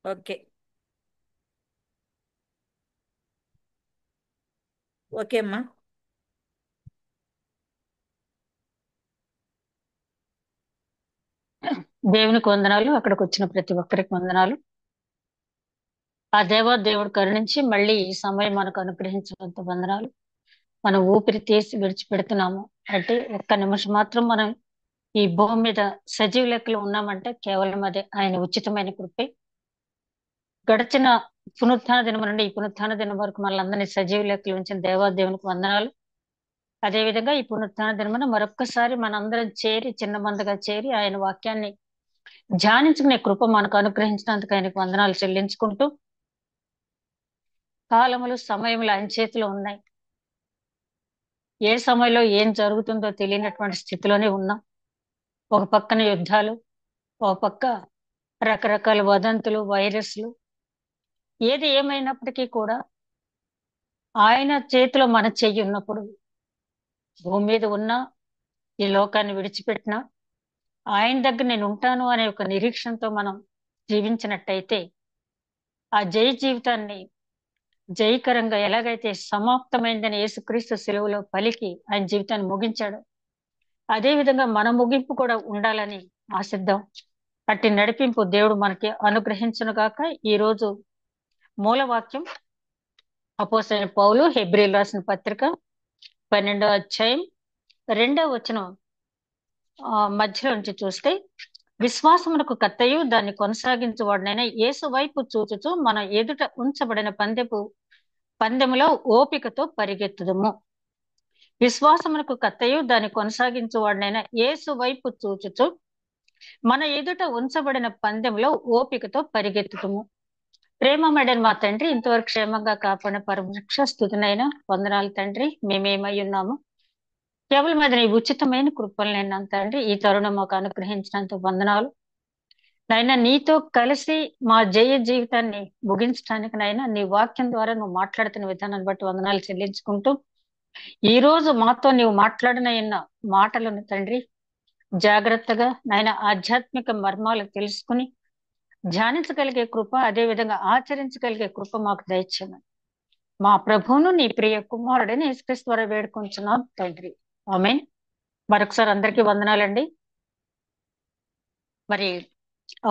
Okay. Okay అమ్మా. దేవునికి వందనాలు. అక్కడికి వచ్చిన ప్రతి ఒక్కరికి వందనాలు. ఆ దేవుడు కరుణించి మళ్ళీ ఈ సమయం మనకు అనుగ్రహించినంత వందనాలు. మనం ఊపిరి తీసి విడిచిపెడుతున్నాము అంటే ఒక్క నిమిషం మాత్రం మనం ఈ భూమి మీద సజీవ లెక్కలు ఉన్నామంటే కేవలం అదే ఆయన ఉచితమైన కృపే. గడిచిన పునరుత్థాన దినం నుండి ఈ పునరుత్థాన దినం వరకు మనల్ని సజీవ లెక్కలు ఉంచిన దేవునికి వందనాలు. అదేవిధంగా ఈ పునరుత్థాన దినమున మరొక్కసారి మనందరం చేరి చిన్న మందగా చేరి ఆయన వాక్యాన్ని ధ్యానించుకునే కృప మనకు అనుగ్రహించినందుకు ఆయనకు వందనాలు చెల్లించుకుంటూ, కాలములు సమయములు ఆయన చేతిలో ఉన్నాయి. ఏ సమయంలో ఏం జరుగుతుందో తెలియనటువంటి స్థితిలోనే ఉన్నాం. ఒక పక్కన యుద్ధాలు, ఒక పక్క రకరకాల వదంతులు, వైరస్లు. ఏది ఏమైనప్పటికీ కూడా ఆయన చేతిలో మన చెయ్యి ఉన్నప్పుడు భూమి మీద ఉన్నా, ఈ లోకాన్ని విడిచిపెట్టినా ఆయన దగ్గర నేను ఉంటాను అనే ఒక నిరీక్షణతో మనం జీవించినట్టయితే ఆ జయ జీవితాన్ని జయకరంగా ఎలాగైతే సమాప్తమైందని యేసుక్రీస్తు సెలవులో పలికి ఆయన జీవితాన్ని ముగించాడు, అదే విధంగా మన ముగింపు కూడా ఉండాలని ఆశిద్దాం. అట్టి నడిపింపు దేవుడు మనకి అనుగ్రహించును గాక. ఈ రోజు మూలవాక్యం అపోస్తలుడైన పౌలు హెబ్రీయులకు రాసిన పత్రిక 12వ అధ్యాయం 2వ వచనం మధ్యలో నుంచి చూస్తే, విశ్వాసమునకు కర్తయు దాన్ని కొనసాగించువాడునైన యేసు వైపు చూచుచు మన ఎదుట ఉంచబడిన పందెములో ఓపికతో పరిగెత్తుదము. విశ్వాసమునకు కర్తయు దాన్ని కొనసాగించువాడునైన యేసు వైపు చూచుచు మన ఎదుట ఉంచబడిన పందెంలో ఓపికతో పరిగెత్తుతుము. ప్రేమమేడని మా తండ్రి, ఇంతవరకు క్షేమంగా కాపాడిన పరమరక్ష స్తుతినైనా వందనాలు తండ్రి. మేమేమై ఉన్నాము కేవలం అది నీ ఉచితమైన కృపలు నేను తండ్రి. ఈ తరుణం మాకు అనుగ్రహించినంత వందనాలు నైనా. నీతో కలిసి మా జయ జీవితాన్ని ముగించడానికి నైనా నీ వాక్యం ద్వారా నువ్వు మాట్లాడుతున్న విధానాన్ని బట్టి వందనాలు చెల్లించుకుంటూ, ఈ రోజు మాతో నీవు మాట్లాడిన మాటలను తండ్రి జాగ్రత్తగా నాయన ఆధ్యాత్మిక మర్మాలు తెలుసుకుని ధ్యానించగలిగే కృప, అదే విధంగా ఆచరించగలిగే కృప మాకు దయచేయమని మా ప్రభువును నీ ప్రియ కుమారుడని యేసుక్రీస్తు ద్వారా వేడుకుంటున్నాం తండ్రి. ఆమేన్. మరొకసారి అందరికీ వందనాలండి. మరి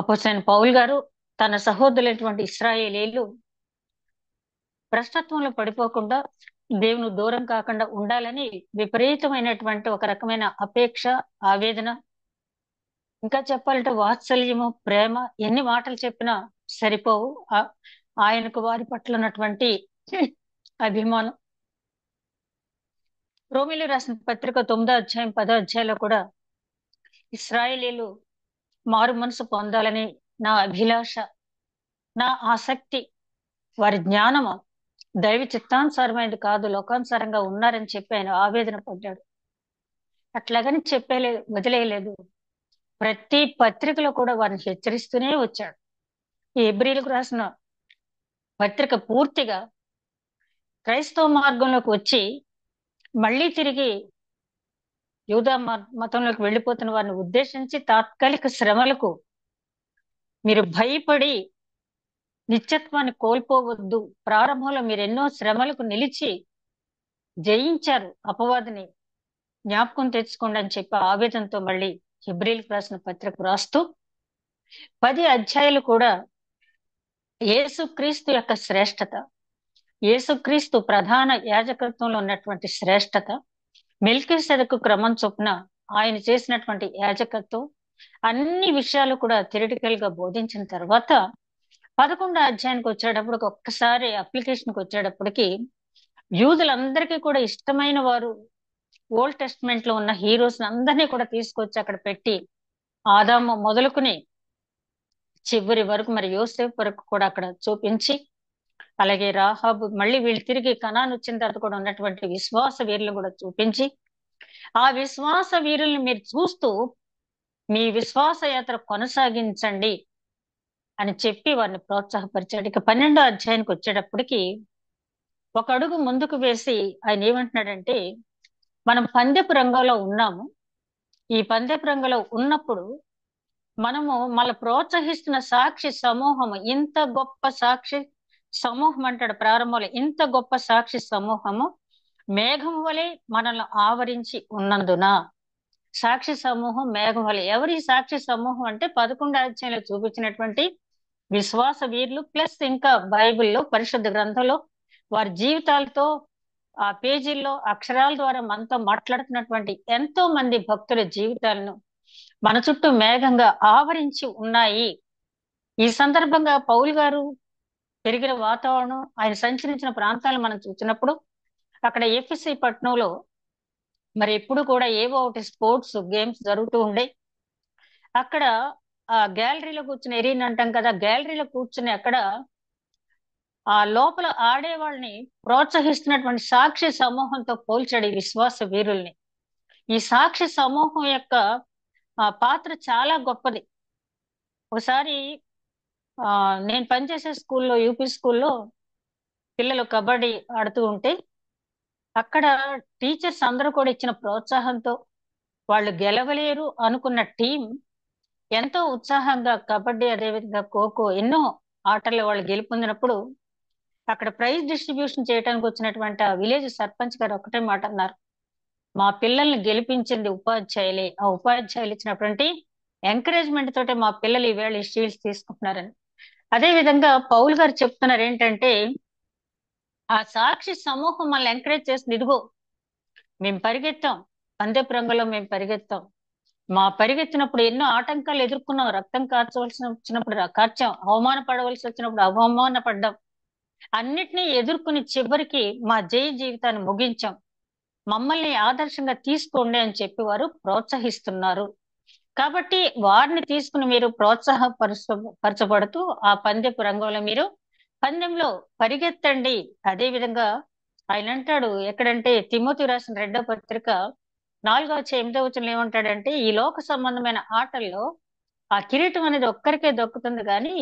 అపోస్తలుడైన పౌలు గారు తన సహోదరులైనటువంటి ఇశ్రాయేలీయులు భ్రష్టత్వంలో పడిపోకుండా, దేవుని దూరం కాకుండా ఉండాలని విపరీతమైనటువంటి ఒక రకమైన అపేక్ష, ఆవేదన, ఇంకా చెప్పాలంటే వాత్సల్యము, ప్రేమ, ఎన్ని మాటలు చెప్పినా సరిపోవు. ఆయనకు వారి పట్ల ఉన్నటువంటి అభిమానం. రోమిలి రాసిన పత్రిక 9వ అధ్యాయం 10వ అధ్యాయంలో కూడా ఇశ్రాయేలీయులు మారు మనసు పొందాలని నా అభిలాష, నా ఆసక్తి, వారి జ్ఞానము దైవ చిత్తానుసారమైనది కాదు, లోకానుసారంగా ఉన్నారని చెప్పి ఆయన ఆవేదన పడ్డాడు. అట్లాగని వదిలేయలేదు. ప్రతి పత్రికలో కూడా వారిని హెచ్చరిస్తూనే వచ్చాడు. ఈ హెబ్రీయులకు రాసిన పత్రిక పూర్తిగా క్రైస్తవ మార్గంలోకి వచ్చి మళ్ళీ తిరిగి యూదా మతంలోకి వెళ్ళిపోతున్న వారిని ఉద్దేశించి, తాత్కాలిక శ్రమలకు మీరు భయపడి నిత్యత్వాన్ని కోల్పోవద్దు, ప్రారంభంలో మీరు ఎన్నో శ్రమలకు నిలిచి జయించారు అపవాదిని, జ్ఞాపకం తెచ్చుకోండి అని చెప్పి ఆవేదనతో మళ్ళీ హెబ్రీయులకు రాసిన పత్రిక రాస్తూ 10 అధ్యాయాలు కూడా యేసుక్రీస్తు యొక్క శ్రేష్టత, యేసుక్రీస్తు ప్రధాన యాజకత్వంలో ఉన్నటువంటి శ్రేష్టత, మెల్కీసెదెకు క్రమం చొప్పున ఆయన చేసినటువంటి యాజకత్వం, అన్ని విషయాలు కూడా థియరిటికల్ గా బోధించిన తర్వాత 11వ అధ్యాయానికి వచ్చేటప్పుడు ఒక్కసారి అప్లికేషన్కి వచ్చేటప్పటికి యూదులందరికీ కూడా ఇష్టమైన వారు, ఓల్డ్ టెస్ట్మెంట్ లో ఉన్న హీరోస్ అందరినీ కూడా తీసుకొచ్చి అక్కడ పెట్టి, ఆదాము మొదలుకుని చివరి వరకు మరి యోసేపు వరకు కూడా అక్కడ చూపించి, అలాగే రాహాబు, మళ్ళీ వీళ్ళు తిరిగి కనాను వచ్చిన తర్వాత కూడా ఉన్నటువంటి విశ్వాస వీరులను కూడా చూపించి, ఆ విశ్వాస వీరుల్ని మీరు చూస్తూ మీ విశ్వాస యాత్ర కొనసాగించండి అని చెప్పి వారిని ప్రోత్సాహపరిచాడు. ఇక 12వ అధ్యాయానికి వచ్చేటప్పటికి ఒక అడుగు ముందుకు వేసి ఆయన ఏమంటున్నాడంటే, మనం పందెపు రంగంలో ఉన్నాము. ఈ పందెపు రంగంలో ఉన్నప్పుడు మనము మళ్ళీ ప్రోత్సహిస్తున్న సాక్షి సమూహము, ఇంత గొప్ప సాక్షి సమూహం అంటాడు ప్రారంభంలో, ఇంత గొప్ప సాక్షి సమూహము మేఘం వలె మనల్ని ఆవరించి ఉన్నందున. సాక్షి సమూహం మేఘం వలె. ఎవరి సాక్షి సమూహం అంటే 11 అధ్యాయంలో చూపించినటువంటి విశ్వాస వీరులు, ప్లస్ ఇంకా బైబిల్లో పరిశుద్ధ గ్రంథంలో వారి జీవితాలతో ఆ పేజీల్లో అక్షరాల ద్వారా మనతో మాట్లాడుతున్నటువంటి ఎంతో మంది భక్తుల జీవితాలను మన చుట్టూ మేఘంగా ఆవరించి ఉన్నాయి. ఈ సందర్భంగా పౌలు గారు పెరిగిన వాతావరణం, ఆయన సంచరించిన ప్రాంతాలు మనం చూసినప్పుడు అక్కడ ఎఫ్ఎస్సి పట్టణంలో మరి ఎప్పుడు కూడా ఏవో ఒకటి స్పోర్ట్స్ గేమ్స్ జరుగుతూ ఉండే. అక్కడ ఆ గ్యాలరీలో కూర్చుని, ఎరీన్ అంటాం కదా, గ్యాలరీలో కూర్చుని అక్కడ ఆ లోపల ఆడే వాళ్ళని ప్రోత్సహిస్తున్నటువంటి సాక్షి సమూహంతో పోల్చాడు ఈ విశ్వాస వీరుల్ని. ఈ సాక్షి సమూహం యొక్క పాత్ర చాలా గొప్పది. ఒకసారి నేను పనిచేసే స్కూల్లో, యూపీ స్కూల్లో పిల్లలు కబడ్డీ ఆడుతూ ఉంటే అక్కడ టీచర్స్ అందరూ కూడా ఇచ్చిన ప్రోత్సాహంతో వాళ్ళు గెలవలేరు అనుకున్న టీం ఎంతో ఉత్సాహంగా కబడ్డీ, అదేవిధంగా ఖోఖో, ఎన్నో ఆటల్లో వాళ్ళు గెలుపొందినప్పుడు అక్కడ ప్రైజ్ డిస్ట్రిబ్యూషన్ చేయడానికి వచ్చినటువంటి ఆ విలేజ్ సర్పంచ్ గారు ఒకటే మాట అన్నారు: మా పిల్లల్ని గెలిపించింది ఉపాధ్యాయులే, ఆ ఉపాధ్యాయులు ఇచ్చినటువంటి ఎంకరేజ్మెంట్ తోటే మా పిల్లలు ఈవేళ ఈ షీల్డ్స్ తీసుకుంటున్నారని. అదే విధంగా పౌల్ గారు చెప్తున్నారు ఏంటంటే, ఆ సాక్షి సమూహం మనల్ని ఎంకరేజ్ చేస్తుంది. ఇదిగో మేము పరిగెత్తాం, పందెపు రంగంలో మేము పరిగెత్తాం, మా పరిగెత్తినప్పుడు ఎన్నో ఆటంకాలు ఎదుర్కొన్నాం, రక్తం కార్చవలసి వచ్చినప్పుడు కార్చాం, అవమానపడవలసి వచ్చినప్పుడు అవమానపడ్డాం, అన్నిటినీ ఎదుర్కొని చివరికి మా జయ జీవితాన్ని ముగించాం, మమ్మల్ని ఆదర్శంగా తీసుకోండి అని చెప్పి వారు ప్రోత్సహిస్తున్నారు. కాబట్టి వారిని తీసుకుని మీరు పరచబడుతూ ఆ పందెపు రంగంలో మీరు పందెంలో పరిగెత్తండి. అదే విధంగా ఆయన అంటాడు ఎక్కడంటే, తిమోతి రాసిన 2వ పత్రిక 4:8 ఏమంటాడంటే, ఈ లోక సంబంధమైన ఆటల్లో ఆ కిరీటం అనేది ఒక్కరికే దొక్కుతుంది, కానీ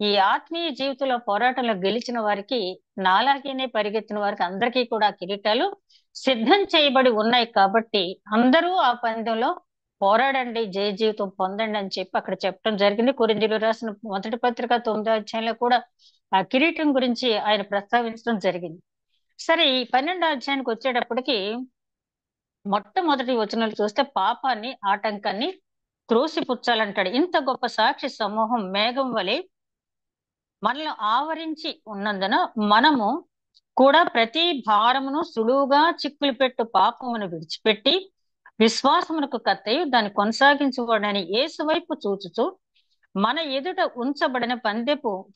ఈ ఆత్మీయ జీవితంలో పోరాటంలో గెలిచిన వారికి, నాలాగేనే పరిగెత్తిన వారికి అందరికీ కూడా ఆ కిరీటాలు సిద్ధం చేయబడి ఉన్నాయి. కాబట్టి అందరూ ఆ పందెంలో పోరాడండి, జయ జీవితం పొందండి అని చెప్పి అక్కడ చెప్పడం జరిగింది. కొరింథీయులకు రాసిన 1వ పత్రిక 9వ అధ్యాయంలో కూడా ఆ కిరీటం గురించి ఆయన ప్రస్తావించడం జరిగింది. సరే, ఈ 12వ అధ్యాయానికి వచ్చేటప్పటికి మొట్టమొదటి వచనాలు చూస్తే పాపాన్ని, ఆటంకాన్ని త్రోసిపుచ్చాలంటాడు. ఇంత గొప్ప సాక్షి సమూహం మేఘం వలె మనల్ని ఆవరించి ఉన్నందున మనము కూడా ప్రతి భారమును సులువుగా చిక్కులు పెట్టు పాపమును విడిచిపెట్టి విశ్వాసమునకు కత్తయి దాన్ని కొనసాగించుకోవడాన్ని యేసు వైపు చూచుచు మన ఎదుట ఉంచబడిన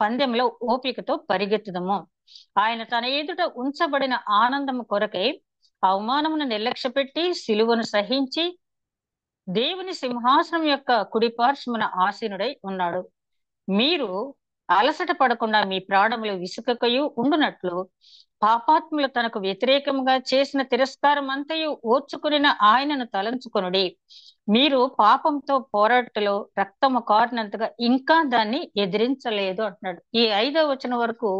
పందెంలో ఓపికతో పరిగెత్తుదము. ఆయన తన ఎదుట ఉంచబడిన ఆనందము కొరకై అవమానమును నిర్లక్ష్య పెట్టి సిలువను సహించి దేవుని సింహాసనం యొక్క కుడిపార్శ్వమున ఆసీనుడై ఉన్నాడు. మీరు అలసట పడకుండా మీ ప్రాణములు విసుకకయు ఉండునట్లు పాపాత్ములు తనకు వ్యతిరేకముగా చేసిన తిరస్కారం అంతయు ఓర్చుకుని ఆయనను తలంచుకొనుడి. మీరు పాపంతో పోరాటలో రక్తము కారినంతగా ఇంకా దాన్ని ఎదిరించలేదు అంటున్నాడు. ఈ 5వ వచనం వరకు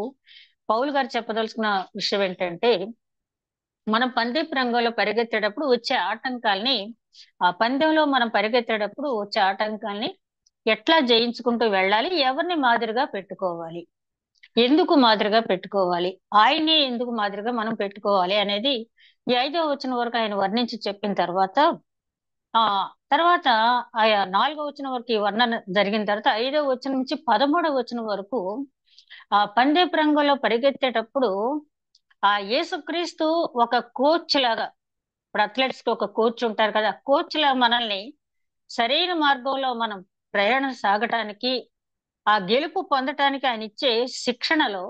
పౌలు గారు చెప్పదలుచుకున్న విషయం ఏంటంటే, మనం పందెపు రంగంలో పరిగెత్తేటప్పుడు వచ్చే ఆటంకాల్ని, ఆ పందెంలో మనం పరిగెత్తేటప్పుడు వచ్చే ఆటంకాల్ని ఎట్లా జయించుకుంటూ వెళ్ళాలి, ఎవరిని మాదిరిగా పెట్టుకోవాలి, ఎందుకు మాదిరిగా పెట్టుకోవాలి, ఆయనే ఎందుకు మాదిరిగా మనం పెట్టుకోవాలి అనేది ఈ 5వ వచనం వరకు ఆయన వర్ణించి చెప్పిన తర్వాత తర్వాత ఆ 4వ వచనం వరకు ఈ వర్ణన జరిగిన తర్వాత 5వ వచనం నుంచి 13వ వచనం వరకు ఆ పందెపు రంగంలో పరిగెత్తేటప్పుడు ఆ యేసుక్రీస్తు ఒక కోచ్ లాగా, ఇప్పుడు అథ్లెట్స్ కి ఒక కోచ్ ఉంటారు కదా, కోచ్ లా మనల్ని సరైన మార్గంలో మనం ప్రయాణం సాగటానికి, ఆ గెలుపు పొందటానికి ఆయన ఇచ్చే శిక్షణలో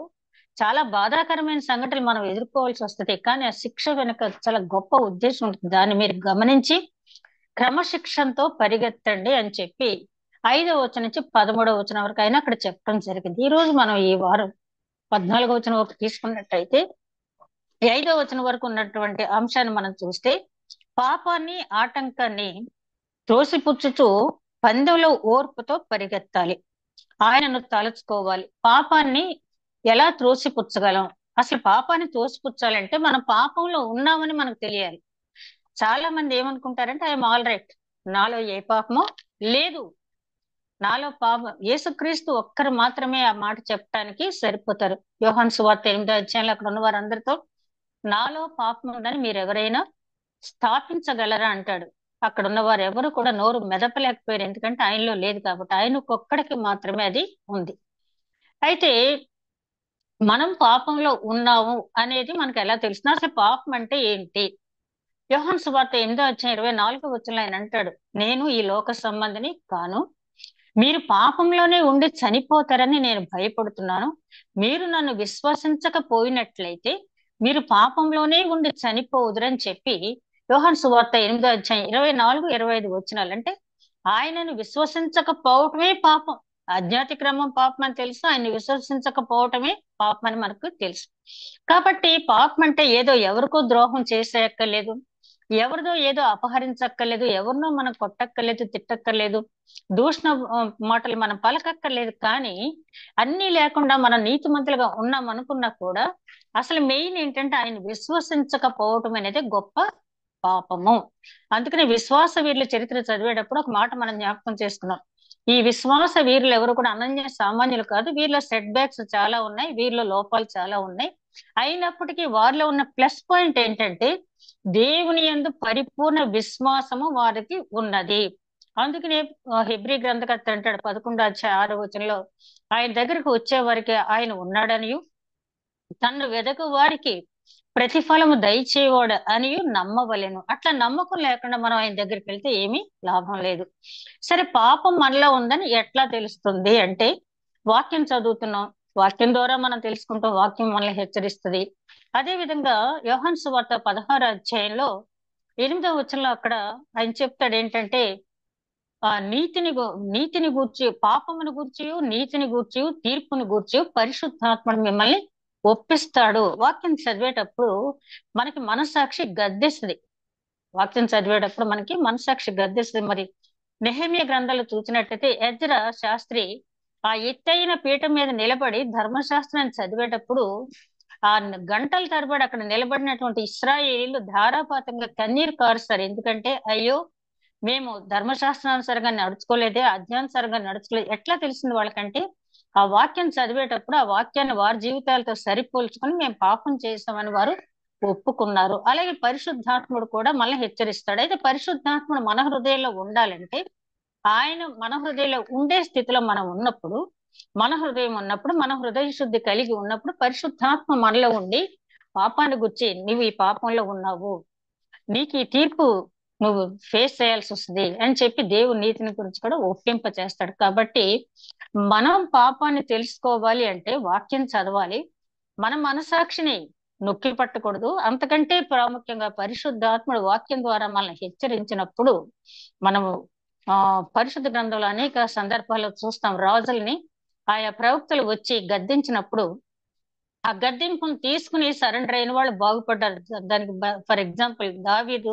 చాలా బాధాకరమైన సంఘటనలు మనం ఎదుర్కోవాల్సి వస్తుంది. కానీ ఆ శిక్ష వెనుక చాలా గొప్ప ఉద్దేశం ఉంటుంది. దాన్ని మీరు గమనించి క్రమశిక్షణతో పరిగెత్తండి అని చెప్పి 5వ వచనం నుంచి 13వ వచనం వరకు అయినా అక్కడ చెప్పడం జరిగింది. ఈ రోజు మనం ఈ వారం 14వ వచనం వరకు తీసుకున్నట్టయితే 5వ వచనం వరకు ఉన్నటువంటి అంశాన్ని మనం చూస్తే, పాపాన్ని, ఆటంకాన్ని త్రోసిపుచ్చుచూ పందెంలో ఓర్పుతో పరిగెత్తాలి, ఆయనను తలుచుకోవాలి. పాపాన్ని ఎలా త్రోసిపుచ్చగలం? అసలు పాపాన్ని త్రోసిపుచ్చాలంటే మనం పాపంలో ఉన్నామని మనకు తెలియాలి. చాలా మంది ఏమనుకుంటారంటే, ఐఎమ్ ఆల్ రైట్, నాలో ఏ పాపమో లేదు, నాలో పాపం, యేసుక్రీస్తు ఒక్కరు మాత్రమే ఆ మాట చెప్పడానికి సరిపోతారు. యోహాను సువార్త 8వ అధ్యాయంలో అక్కడ ఉన్న వారందరితో నాలో పాపం ఉందని మీరు ఎవరైనా స్థాపించగలరా అంటాడు. అక్కడ ఉన్న వారు ఎవరు కూడా నోరు మెదపలేకపోయారు, ఎందుకంటే ఆయనలో లేదు కాబట్టి. ఆయనకొక్కడికి మాత్రమే అది ఉంది. అయితే మనం పాపంలో ఉన్నాము అనేది మనకు ఎలా తెలుస్తుంది? అసలు పాపం అంటే ఏంటి? యోహాను సువార్త 8వ అధ్యాయం 24వ వచనంలో ఆయన అంటాడు, నేను ఈ లోక సంబంధిని కాను, మీరు పాపంలోనే ఉండి చనిపోతారని నేను భయపడుతున్నాను. మీరు నన్ను విశ్వసించకపోయినట్లయితే మీరు పాపంలోనే ఉండి చనిపోవుదురని చెప్పి, యోహాను సువార్త 8వ అధ్యాయం 24, 25 వచనాలు. అంటే ఆయనను విశ్వసించకపోవటమే పాపం. అజ్ఞాతిక్రమం పాపం అని తెలుసు, ఆయన్ని విశ్వసించకపోవటమే పాపం అని మనకు తెలుసు. కాబట్టి పాపం అంటే ఏదో ఎవరికో ద్రోహం చేసేయక్కర్లేదు, ఎవరిదో ఏదో అపహరించక్కర్లేదు, ఎవరినో మనం కొట్టక్కర్లేదు, తిట్టక్కర్లేదు, దూషణ మాటలు మనం పలకక్కర్లేదు. కానీ అన్నీ లేకుండా మనం నీతిమంతులుగా ఉన్నాం అనుకున్నా కూడా అసలు మెయిన్ ఏంటంటే ఆయన విశ్వసించకపోవటం అనేది గొప్ప పాపము. అందుకనే విశ్వాస వీరుల చరిత్ర చదివేటప్పుడు ఒక మాట మనం జ్ఞాపకం చేసుకున్నాం. ఈ విశ్వాస వీరులు ఎవరు కూడా అనన్య సామాన్యులు కాదు. వీరిలో సెట్ బ్యాక్స్ చాలా ఉన్నాయి, వీరిలో లోపాలు చాలా ఉన్నాయి. అయినప్పటికీ వారిలో ఉన్న ప్లస్ పాయింట్ ఏంటంటే దేవుని యందు పరిపూర్ణ విశ్వాసము వారికి ఉన్నది. అందుకనే హెబ్రీ గ్రంథకర్త అంటాడు 11వ అధ్యాయం 6వ వచనంలో, ఆయన దగ్గరకు వచ్చే వారికి ఆయన ఉన్నాడనియు తన్ను వెదకు వారికి ప్రతిఫలము దయచేవాడు అని నమ్మవలెను. అట్లా నమ్మకం లేకుండా మనం ఆయన దగ్గరికి వెళ్తే ఏమీ లాభం లేదు. సరే, పాపం మనలో ఉందని ఎట్లా తెలుస్తుంది అంటే వాక్యం చదువుతున్నాం, వాక్యం ద్వారా మనం తెలుసుకుంటాం, వాక్యం మనల్ని హెచ్చరిస్తుంది. అదే విధంగా యోహాను సువార్త 16వ అధ్యాయంలో 8వ వచనంలో అక్కడ ఆయన చెప్తాడు ఏంటంటే, ఆ నీతిని గూర్చి, పాపమును గూర్చి, నీతిని గూర్చి, తీర్పుని గూర్చి పరిశుద్ధాత్ముడు మిమ్మల్ని ఒప్పిస్తాడు. వాక్యం చదివేటప్పుడు మనకి మనస్సాక్షి గద్దిస్తుంది. వాక్యం చదివేటప్పుడు మనకి మనస్సాక్షి గద్దిస్తుంది. మరి నెహెమ్యా గ్రంథాలు చూసినట్టయితే ఎజ్రా శాస్త్రి ఆ ఎత్తైన పీఠం మీద నిలబడి ధర్మశాస్త్రాన్ని చదివేటప్పుడు ఆ గంటల తరబడి అక్కడ నిలబడినటువంటి ఇశ్రాయేలీలు ధారాపాతంగా కన్నీరు కారుస్తారు. ఎందుకంటే అయ్యో, మేము ధర్మశాస్త్రానుసారంగా నడుచుకోలేదే, అజ్ఞానుసారంగా నడుచుకోలేదు. ఎట్లా తెలిసింది వాళ్ళకంటే ఆ వాక్యం చదివేటప్పుడు ఆ వాక్యాన్ని వారి జీవితాలతో సరిపోల్చుకొని మేము పాపం చేసామని వారు ఒప్పుకున్నారు. అలాగే పరిశుద్ధాత్ముడు కూడా మనల్ని హెచ్చరిస్తాడు. అయితే పరిశుద్ధాత్ముడు మన హృదయంలో ఉండాలంటే ఆయన మన హృదయంలో ఉండే స్థితిలో మనం ఉన్నప్పుడు, మన హృదయం ఉన్నప్పుడు, మన హృదయ శుద్ధి కలిగి ఉన్నప్పుడు పరిశుద్ధాత్మ మనలో ఉండి పాపాన్ని గుర్చి, నువ్వు ఈ పాపంలో ఉన్నావు, నీకు ఈ తీర్పు నువ్వు ఫేస్ చేయాల్సి వస్తుంది అని చెప్పి దేవుని నీతిని గురించి కూడా ఒప్పింప చేస్తాడు. కాబట్టి మనం పాపాన్ని తెలుసుకోవాలి అంటే వాక్యం చదవాలి, మన మనసాక్షిని నొక్కి పట్టకూడదు. అంతకంటే ప్రాముఖ్యంగా పరిశుద్ధాత్ముడు వాక్యం ద్వారా మనల్ని హెచ్చరించినప్పుడు మనము పరిశుద్ధ గ్రంథంలో అనేక సందర్భాల్లో చూస్తాం, రాజుల్ని ఆయా ప్రవక్తలు వచ్చి గద్దించినప్పుడు ఆ గద్దింపును తీసుకుని సరెండర్ అయిన వాళ్ళు బాగుపడ్డారు. దానికి ఫర్ ఎగ్జాంపుల్ దావీదు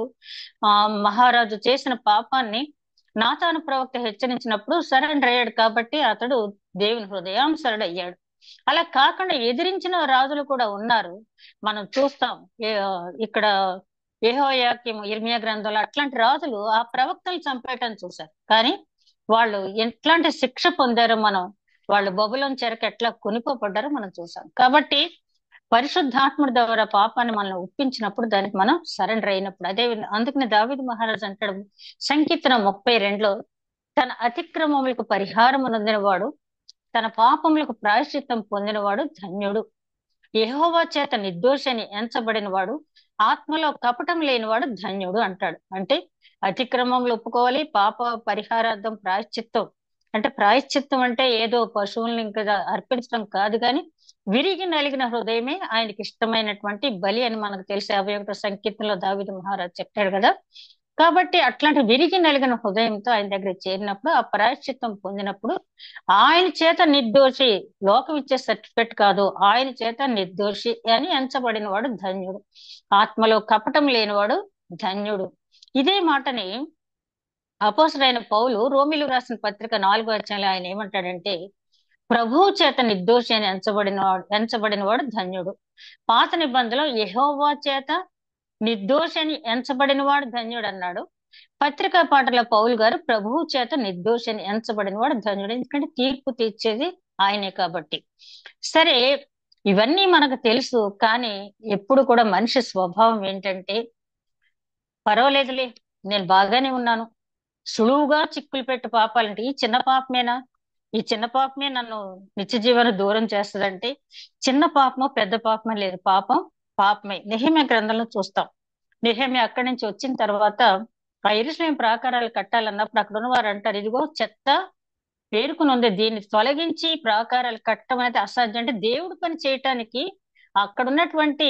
మహారాజు చేసిన పాపాన్ని నాతాను ప్రవక్త హెచ్చరించినప్పుడు సరెండర్ అయ్యాడు, కాబట్టి అతడు దేవుని హృదయాంసరుడు అయ్యాడు. అలా కాకుండా ఎదిరించిన రాజులు కూడా ఉన్నారు, మనం చూస్తాం. ఇక్కడ యెహోయాకీము, ఇర్మియా గ్రంథంలో అట్లాంటి రాజులు ఆ ప్రవక్తలు చంపేయటాన్ని చూశారు. కానీ వాళ్ళు ఎట్లాంటి శిక్ష పొందారో మనం, వాళ్ళు బబులోను చెరకు ఎట్లా కొనిపోబడ్డారో మనం చూసాం. కాబట్టి పరిశుద్ధాత్ముడి ద్వారా పాపాన్ని మనల్ని ఒప్పించినప్పుడు దానికి మనం సరెండర్ అయినప్పుడు, అదే అందుకని దావీదు మహారాజు అంటాడు సంకీర్తన 32లో, తన అతిక్రమములకు పరిహారం నొందినవాడు, తన పాపములకు ప్రాయశ్చిత్తం పొందినవాడు ధన్యుడు. యెహోవా చేత నిర్దోషి అని ఎంచబడిన వాడు, ఆత్మలో కపటం లేనివాడు ధన్యుడు అంటాడు. అంటే అతిక్రమంలో ఒప్పుకోవాలి, పాప పరిహారార్థం ప్రాయశ్చిత్తం. అంటే ప్రాయశ్చిత్తం అంటే ఏదో పశువుల్ని ఇంకా అర్పించడం కాదు, కానీ విరిగి నలిగిన హృదయమే ఆయనకి ఇష్టమైనటువంటి బలి అని మనకు తెలిసి 51వ సంకీర్తనలో దావీదు మహారాజు చెప్పాడు కదా. కాబట్టి అట్లాంటి విరిగి నలిగిన హృదయంతో ఆయన దగ్గర చేరినప్పుడు, ఆ ప్రాయశ్చిత్తం పొందినప్పుడు ఆయన చేత నిర్దోషి, లోకం ఇచ్చే సర్టిఫికెట్ కాదు, ఆయన చేత నిర్దోషి అని ఎంచబడిన వాడు ధన్యుడు, ఆత్మలో కపటం లేనివాడు ధన్యుడు. ఇదే మాటని అపోస్తలుడైన పౌలు రోమీయులకు రాసిన పత్రిక 4వ అధ్యాయంలో ఆయన ఏమంటాడంటే, ప్రభువు చేత నిర్దోషి అని ఎంచబడిన వాడు ధన్యుడు. పాత నిబంధనలో యెహోవా చేత నిర్దోషి అని ఎంచబడిన వాడు ధన్యుడు అన్నాడు. పత్రికా పాటల పౌలు గారు ప్రభువు చేత నిర్దోషి అని ఎంచబడిన వాడు ధన్యుడు, ఎందుకంటే తీర్పు తీర్చేది ఆయనే కాబట్టి. సరే, ఇవన్నీ మనకు తెలుసు, కానీ ఎప్పుడు కూడా మనిషి స్వభావం ఏంటంటే, పర్వాలేదులే, నేను బాగానే ఉన్నాను, సులువుగా చిక్కులు పెట్టి పాపాలంటే ఈ చిన్న పాపమేనా, ఈ చిన్న పాపమే నన్ను నిత్య జీవన దూరం చేస్తుందంటే, చిన్న పాపమో పెద్ద పాపమో లేదు, పాపం పాపమే. నెహెమ్యా గ్రంథంలో చూస్తాం. నెహెమ్యా అక్కడి నుంచి వచ్చిన తర్వాత ఆ యెరూషలేము ప్రాకారాలు కట్టాలన్నప్పుడు అక్కడ ఉన్న వారు అంటారు, ఇదిగో చెత్త పేరుకుని ఉంది, దీన్ని తొలగించి ప్రాకారాలు కట్టడం అనేది అసాధ్యం. అంటే దేవుడు పని చేయటానికి అక్కడ ఉన్నటువంటి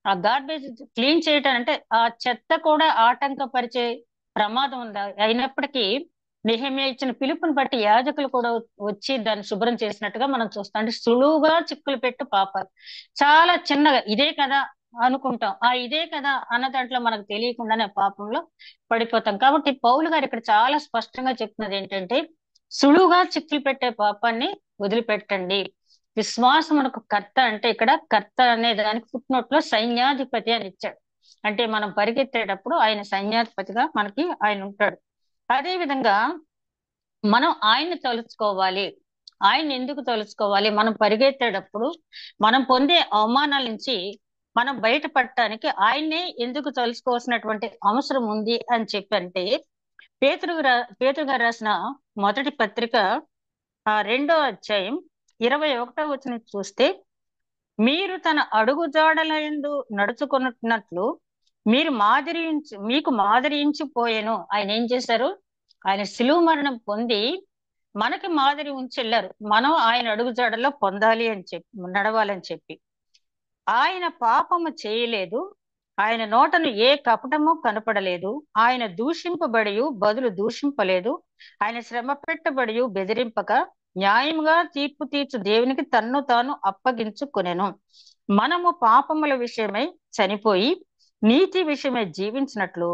ఆ గార్బేజ్ క్లీన్ చేయటానికి, అంటే ఆ చెత్త కూడా ఆటంకపరిచే ప్రమాదం ఉంది. అయినప్పటికీ నెహెమ్యా ఇచ్చిన పిలుపుని బట్టి యాజకులు కూడా వచ్చి దాన్ని శుభ్రం చేసినట్టుగా మనం చూస్తాం. అంటే సులువుగా చిక్కులు పెట్టు పాపాలు, చాలా చిన్నగా ఇదే కదా అనుకుంటాం. ఆ ఇదే కదా అన్న దాంట్లో మనకు తెలియకుండానే పాపంలో పడిపోతాం. కాబట్టి పౌలు గారు ఇక్కడ చాలా స్పష్టంగా చెప్తున్నది ఏంటంటే, సులువుగా చిక్కులు పెట్టే పాపాన్ని వదిలిపెట్టండి. విశ్వాసమునకు కర్త, అంటే ఇక్కడ కర్త అనే దానికి ఫుట్నోట్ లో సైన్యాధిపతి అని ఇచ్చాడు. అంటే మనం పరిగెత్తేటప్పుడు ఆయన సైన్యాధిపతిగా మనకి ఆయన ఉంటాడు. అదే విధంగా మనం ఆయన్ని తలుచుకోవాలి. ఆయన ఎందుకు తలుచుకోవాలి? మనం పరిగెత్తేటప్పుడు మనం పొందే అవమానాల నుంచి మనం బయటపడటానికి ఆయన్నే ఎందుకు తలుచుకోవాల్సినటువంటి అవసరం ఉంది అని చెప్పంటే, పేతురు గారు రాసిన మొదటి పత్రిక 2వ అధ్యాయం 21వ వచనం చూస్తే, మీరు తన అడుగుజాడలందు నడుచుకున్నట్లు మీకు మాదిరించిపోయేను. ఆయన ఏం చేశారు? ఆయన శిలువ మరణం పొంది మనకి మాదిరి ఉంచి వెళ్ళారు. మనం ఆయన అడుగుజాడల్లో పొందాలి అని చెప్పి, నడవాలని చెప్పి. ఆయన పాపము చేయలేదు, ఆయన నోటను ఏ కపటము కనపడలేదు, ఆయన దూషింపబడి బదులు దూషింపలేదు, ఆయన శ్రమ పెట్టబడి బెదిరింపక న్యాయముగా తీర్పు తీర్చు దేవునికి తన్ను తాను అప్పగించుకొనెను. మనము పాపముల విషయమై చనిపోయి నీతి విషయమై జీవించినట్లు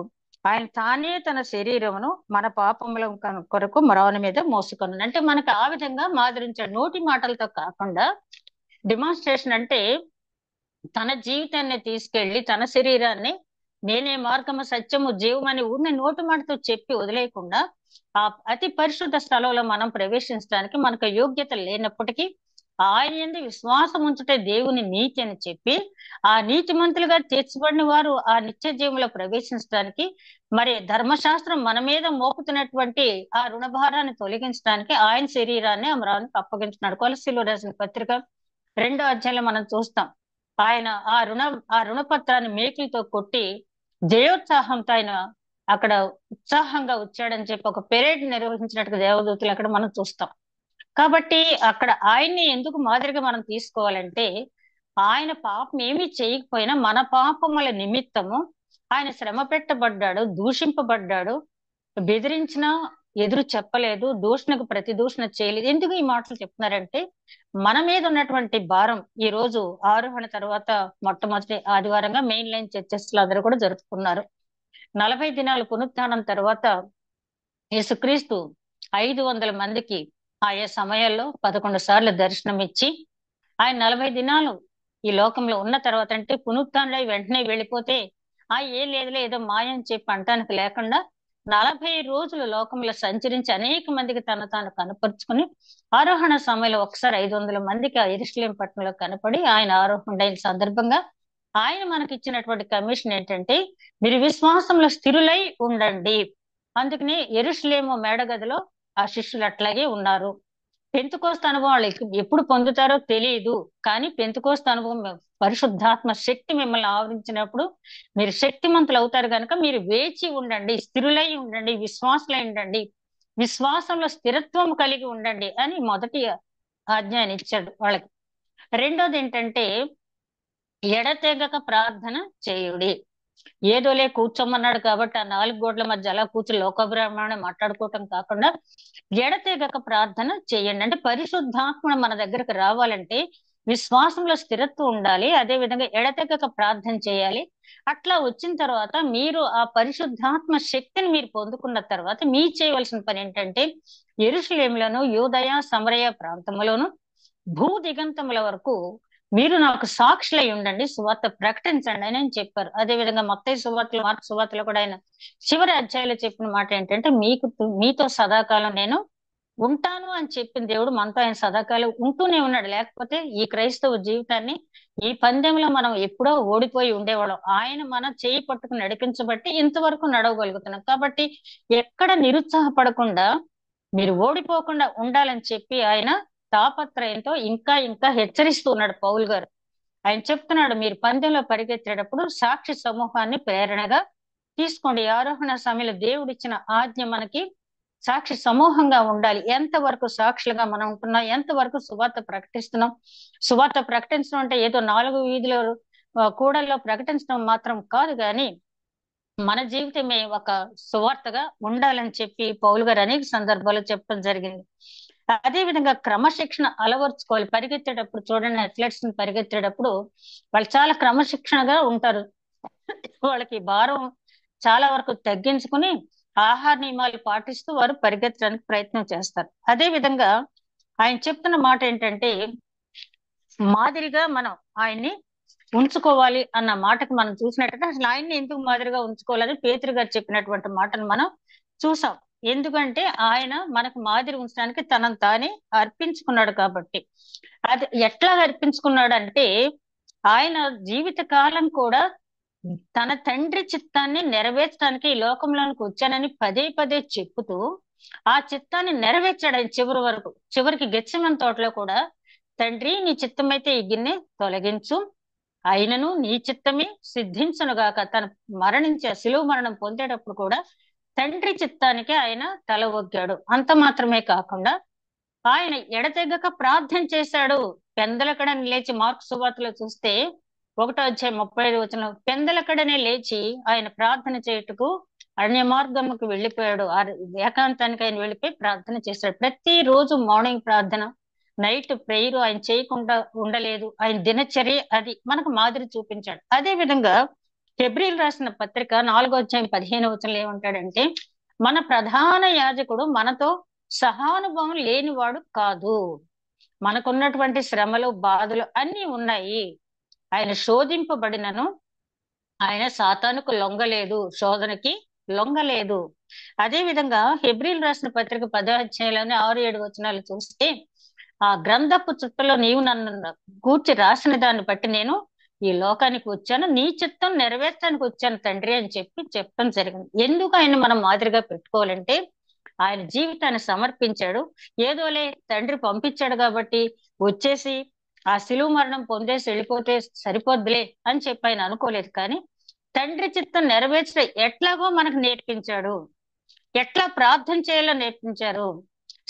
ఆయన తానే తన శరీరమును మన పాపముల కొరకు మ్రాను మీద మోసుకొను. అంటే మనకు ఆ విధంగా మాదిరించాడు. నోటి మాటలతో కాకుండా డెమాన్స్ట్రేషన్, అంటే తన జీవితాన్ని తీసుకెళ్లి తన శరీరాన్ని నేనే మార్గము సత్యము జీవమని ఊరిని నోటి మాటతో చెప్పి వదిలేయకుండా ఆ అతి పరిశుద్ధ స్థలంలో మనం ప్రవేశించడానికి మనకు యోగ్యత లేనప్పటికీ ఆయన యందు విశ్వాసం ఉంచుటే దేవుని నీతి అని చెప్పి, ఆ నీతిమంతులుగా తీర్చబడిన వారు ఆ నిత్య జీవంలో ప్రవేశించడానికి, మరి ధర్మశాస్త్రం మన మీద మోపుతున్నటువంటి ఆ రుణభారాన్ని తొలగించడానికి ఆయన శరీరాన్ని అమరానికి అప్పగించున్నాడు. కొలస్సీలో రాసిన పత్రిక 2వ అధ్యాయంలో మనం చూస్తాం. ఆయన ఆ రుణపత్రాన్ని మేకులతో కొట్టి జయోత్సాహంతో ఆయన అక్కడ ఉత్సాహంగా వచ్చాడని చెప్పి ఒక పెరేడ్ నిర్వహించినట్టుగా దేవదూతలు అక్కడ మనం చూస్తాం. కాబట్టి అక్కడ ఆయన్ని ఎందుకు మాదిరిగా మనం తీసుకోవాలంటే, ఆయన పాపం ఏమీ చేయకపోయినా మన పాపముల నిమిత్తము ఆయన శ్రమ పెట్టబడ్డాడు, దూషింపబడ్డాడు, బెదిరించినా ఎదురు చెప్పలేదు, దూషణకు ప్రతి దూషణ చేయలేదు. ఎందుకు ఈ మాటలు చెప్తున్నారంటే, మన మీద ఉన్నటువంటి భారం ఈ రోజు ఆరోహణ తర్వాత మొట్టమొదటి ఆదివారంగా మెయిన్ లైన్ చర్చెస్ లో అందరూ కూడా జరుపుకున్నారు. 40 దినాలు పునరుత్థానం తర్వాత యేసుక్రీస్తు 500 మందికి ఆయా సమయాల్లో 11 సార్లు దర్శనం ఇచ్చి, ఆయన 40 దినాలు ఈ లోకంలో ఉన్న తర్వాత, అంటే పునరుత్థానుడై వెంటనే వెళ్ళిపోతే ఏం లేదులే ఏదో మాయం చెప్పి అంటానికి లేకుండా 40 రోజులు లోకంలో సంచరించి అనేక మందికి తను తాను కనపరుచుకుని ఆరోహణ సమయంలో ఒకసారి 500 మందికి ఆ యెరూషలేము పట్టణంలో కనపడి ఆయన ఆరోహణ సందర్భంగా ఆయన మనకి ఇచ్చినటువంటి కమిషన్ ఏంటంటే, మీరు విశ్వాసంలో స్థిరులై ఉండండి. అందుకని యెరూషలేము మేడగదిలో ఆ శిష్యులు అట్లాగే ఉన్నారు. పెంతెకోస్తు అనుభవం వాళ్ళు ఎప్పుడు పొందుతారో తెలియదు, కానీ పెంతెకోస్తు అనుభవం పరిశుద్ధాత్మ శక్తి మిమ్మల్ని ఆవరించినప్పుడు మీరు శక్తిమంతులు అవుతారు కనుక మీరు వేచి ఉండండి, స్థిరులై ఉండండి, విశ్వాసులై ఉండండి, విశ్వాసంలో స్థిరత్వం కలిగి ఉండండి అని మొదటి ఆజ్ఞాన్ని ఇచ్చాడు వాళ్ళకి. రెండోది ఏంటంటే, ఎడతెగక ప్రార్థన చేయుడి. ఏదోలే కూర్చోమన్నాడు కాబట్టి ఆ 4 గోడల మధ్య అలా కూర్చొని లోకబ్రాహ్మణ మాట్లాడుకోవటం కాకుండా ఎడతెగక ప్రార్థన చేయండి. అంటే పరిశుద్ధాత్మ మన దగ్గరకు రావాలంటే విశ్వాసంలో స్థిరత్వం ఉండాలి, అదే విధంగా ఎడతెగక ప్రార్థన చేయాలి. అట్లా వచ్చిన తర్వాత మీరు ఆ పరిశుద్ధాత్మ శక్తిని మీరు పొందుకున్న తర్వాత మీ చేయవలసిన పని ఏంటంటే, యెరూషలేములోను యూదయ సమరయ ప్రాంతములోను భూ దిగంతముల వరకు మీరు నాకు సాక్షులై ఉండండి, సువార్త ప్రకటించండి అని చెప్పారు. అదే విధంగా మత్తయి సువార్తలు, మార్కు సువార్తలు కూడా ఆయన చివరి అధ్యాయంలో చెప్పిన మాట ఏంటంటే, మీతో సదాకాలం నేను ఉంటాను అని చెప్పిన దేవుడు మనతో ఆయన సదాకాలం ఉంటూనే ఉన్నాడు. లేకపోతే ఈ క్రైస్తవ జీవితాన్ని, ఈ పందెంలో మనం ఎప్పుడో ఓడిపోయి ఉండేవాళ్ళం. ఆయన మన చేయి పట్టుకుని నడిపించబట్టి ఇంతవరకు నడవగలుగుతున్నాం. కాబట్టి ఎక్కడ నిరుత్సాహపడకుండా మీరు ఓడిపోకుండా ఉండాలని చెప్పి ఆయన తాపత్రయంతో ఇంకా ఇంకా హెచ్చరిస్తూ ఉన్నాడు పౌలు గారు. ఆయన చెప్తున్నాడు, మీరు పందెంలో పరిగెత్తేటప్పుడు సాక్షి సమూహాన్ని ప్రేరణగా తీసుకోండి. ఆరోహణ సమయంలో దేవుడిచ్చిన ఆజ్ఞ మనకి సాక్షి సమూహంగా ఉండాలి. ఎంతవరకు సాక్షులుగా మనం ఉంటున్నాం, ఎంతవరకు సువార్త ప్రకటిస్తున్నాం. సువార్త ప్రకటించడం అంటే ఏదో 4 వీధిలో కూడల్లో ప్రకటించడం మాత్రం కాదు, కానీ మన జీవితమే ఒక సువార్తగా ఉండాలని చెప్పి పౌలు గారు అనేక సందర్భాల్లో చెప్పడం జరిగింది. అదే విధంగా క్రమశిక్షణ అలవర్చుకోవాలి. పరిగెత్తేటప్పుడు చూడండి, అథ్లెట్స్ ని పరిగెత్తేటప్పుడు వాళ్ళు చాలా క్రమశిక్షణగా ఉంటారు. వాళ్ళకి భారం చాలా వరకు తగ్గించుకుని ఆహార నియమాలు పాటిస్తూ వారు పరిగెత్తడానికి ప్రయత్నం చేస్తారు. అదే విధంగా ఆయన చెప్తున్న మాట ఏంటంటే, మాదిరిగా మనం ఆయన్ని ఉంచుకోవాలి అన్న మాటకు మనం చూసినట్టయితే, అసలు ఆయన్ని ఎందుకు మాదిరిగా ఉంచుకోవాలని పేతురు గారు చెప్పినటువంటి మాటను మనం చూసాం. ఎందుకంటే ఆయన మనకు మాదిరి ఉంచడానికి తనను తానే అర్పించుకున్నాడు కాబట్టి. అది ఎట్లా అర్పించుకున్నాడు అంటే, ఆయన జీవిత కాలం కూడా తన తండ్రి చిత్తాన్ని నెరవేర్చడానికి ఈ లోకంలోనికి వచ్చానని పదే పదే చెప్పుతూ ఆ చిత్తాన్ని నెరవేర్చాడు ఆయన చివరి వరకు. చివరికి గెత్సేమనే తోటలో కూడా, తండ్రి నీ చిత్తమైతే ఈ గిన్నె తొలగించు, అయినను నీ చిత్తమే సిద్ధించునుగాక. తను మరణించే శిలువ మరణం పొందేటప్పుడు కూడా తండ్రి చిత్తానికి ఆయన తల ఒగ్గాడు. అంత మాత్రమే కాకుండా ఆయన ఎడతెగక ప్రార్థన చేశాడు. పెందలకడని లేచి, మార్కు సువార్తలో చూస్తే 1:35 పెందలకడనే లేచి ఆయన ప్రార్థన చేయుటకు అన్య మార్గముకు వెళ్ళిపోయాడు. ఏకాంతానికి ఆయన వెళ్ళిపోయి ప్రార్థన చేశాడు. ప్రతి రోజు మార్నింగ్ ప్రార్థన, నైట్ ప్రేయర్ ఆయన చేయకుండా ఉండలేదు. ఆయన దినచర్య అది మనకు మాదిరి చూపించాడు. అదే విధంగా హెబ్రీలు రాసిన పత్రిక 4:15 ఏమంటాడంటే, మన ప్రధాన యాజకుడు మనతో సహానుభవం లేనివాడు కాదు. మనకున్నటువంటి శ్రమలు, బాధలు అన్ని ఉన్నాయి. ఆయన శోధింపబడినను ఆయన సాతానుకు లొంగలేదు, శోధనకి లొంగలేదు. అదే విధంగా హెబ్రీలు రాసిన పత్రిక 10:6-7 చూస్తే, ఆ గ్రంథపు చుట్టలో నీవు నన్ను కూర్చి రాసిన దాన్ని బట్టి నేను ఈ లోకానికి వచ్చాను, నీ చిత్తం నెరవేర్చడానికి వచ్చాను తండ్రి అని చెప్పడం జరిగింది. ఎందుకు ఆయన మనం మాదిరిగా పెట్టుకోవాలంటే, ఆయన జీవితాన్ని సమర్పించాడు. ఏదోలే తండ్రి పంపించాడు కాబట్టి వచ్చేసి ఆ శిలువ మరణం పొందేసి వెళ్ళిపోతే సరిపోద్దులే అని చెప్పి ఆయన అనుకోలేదు. కానీ తండ్రి చిత్తం నెరవేర్చడం ఎట్లాగో మనకు నేర్పించాడు. ఎట్లా ప్రార్థన చేయాలో నేర్పించారు.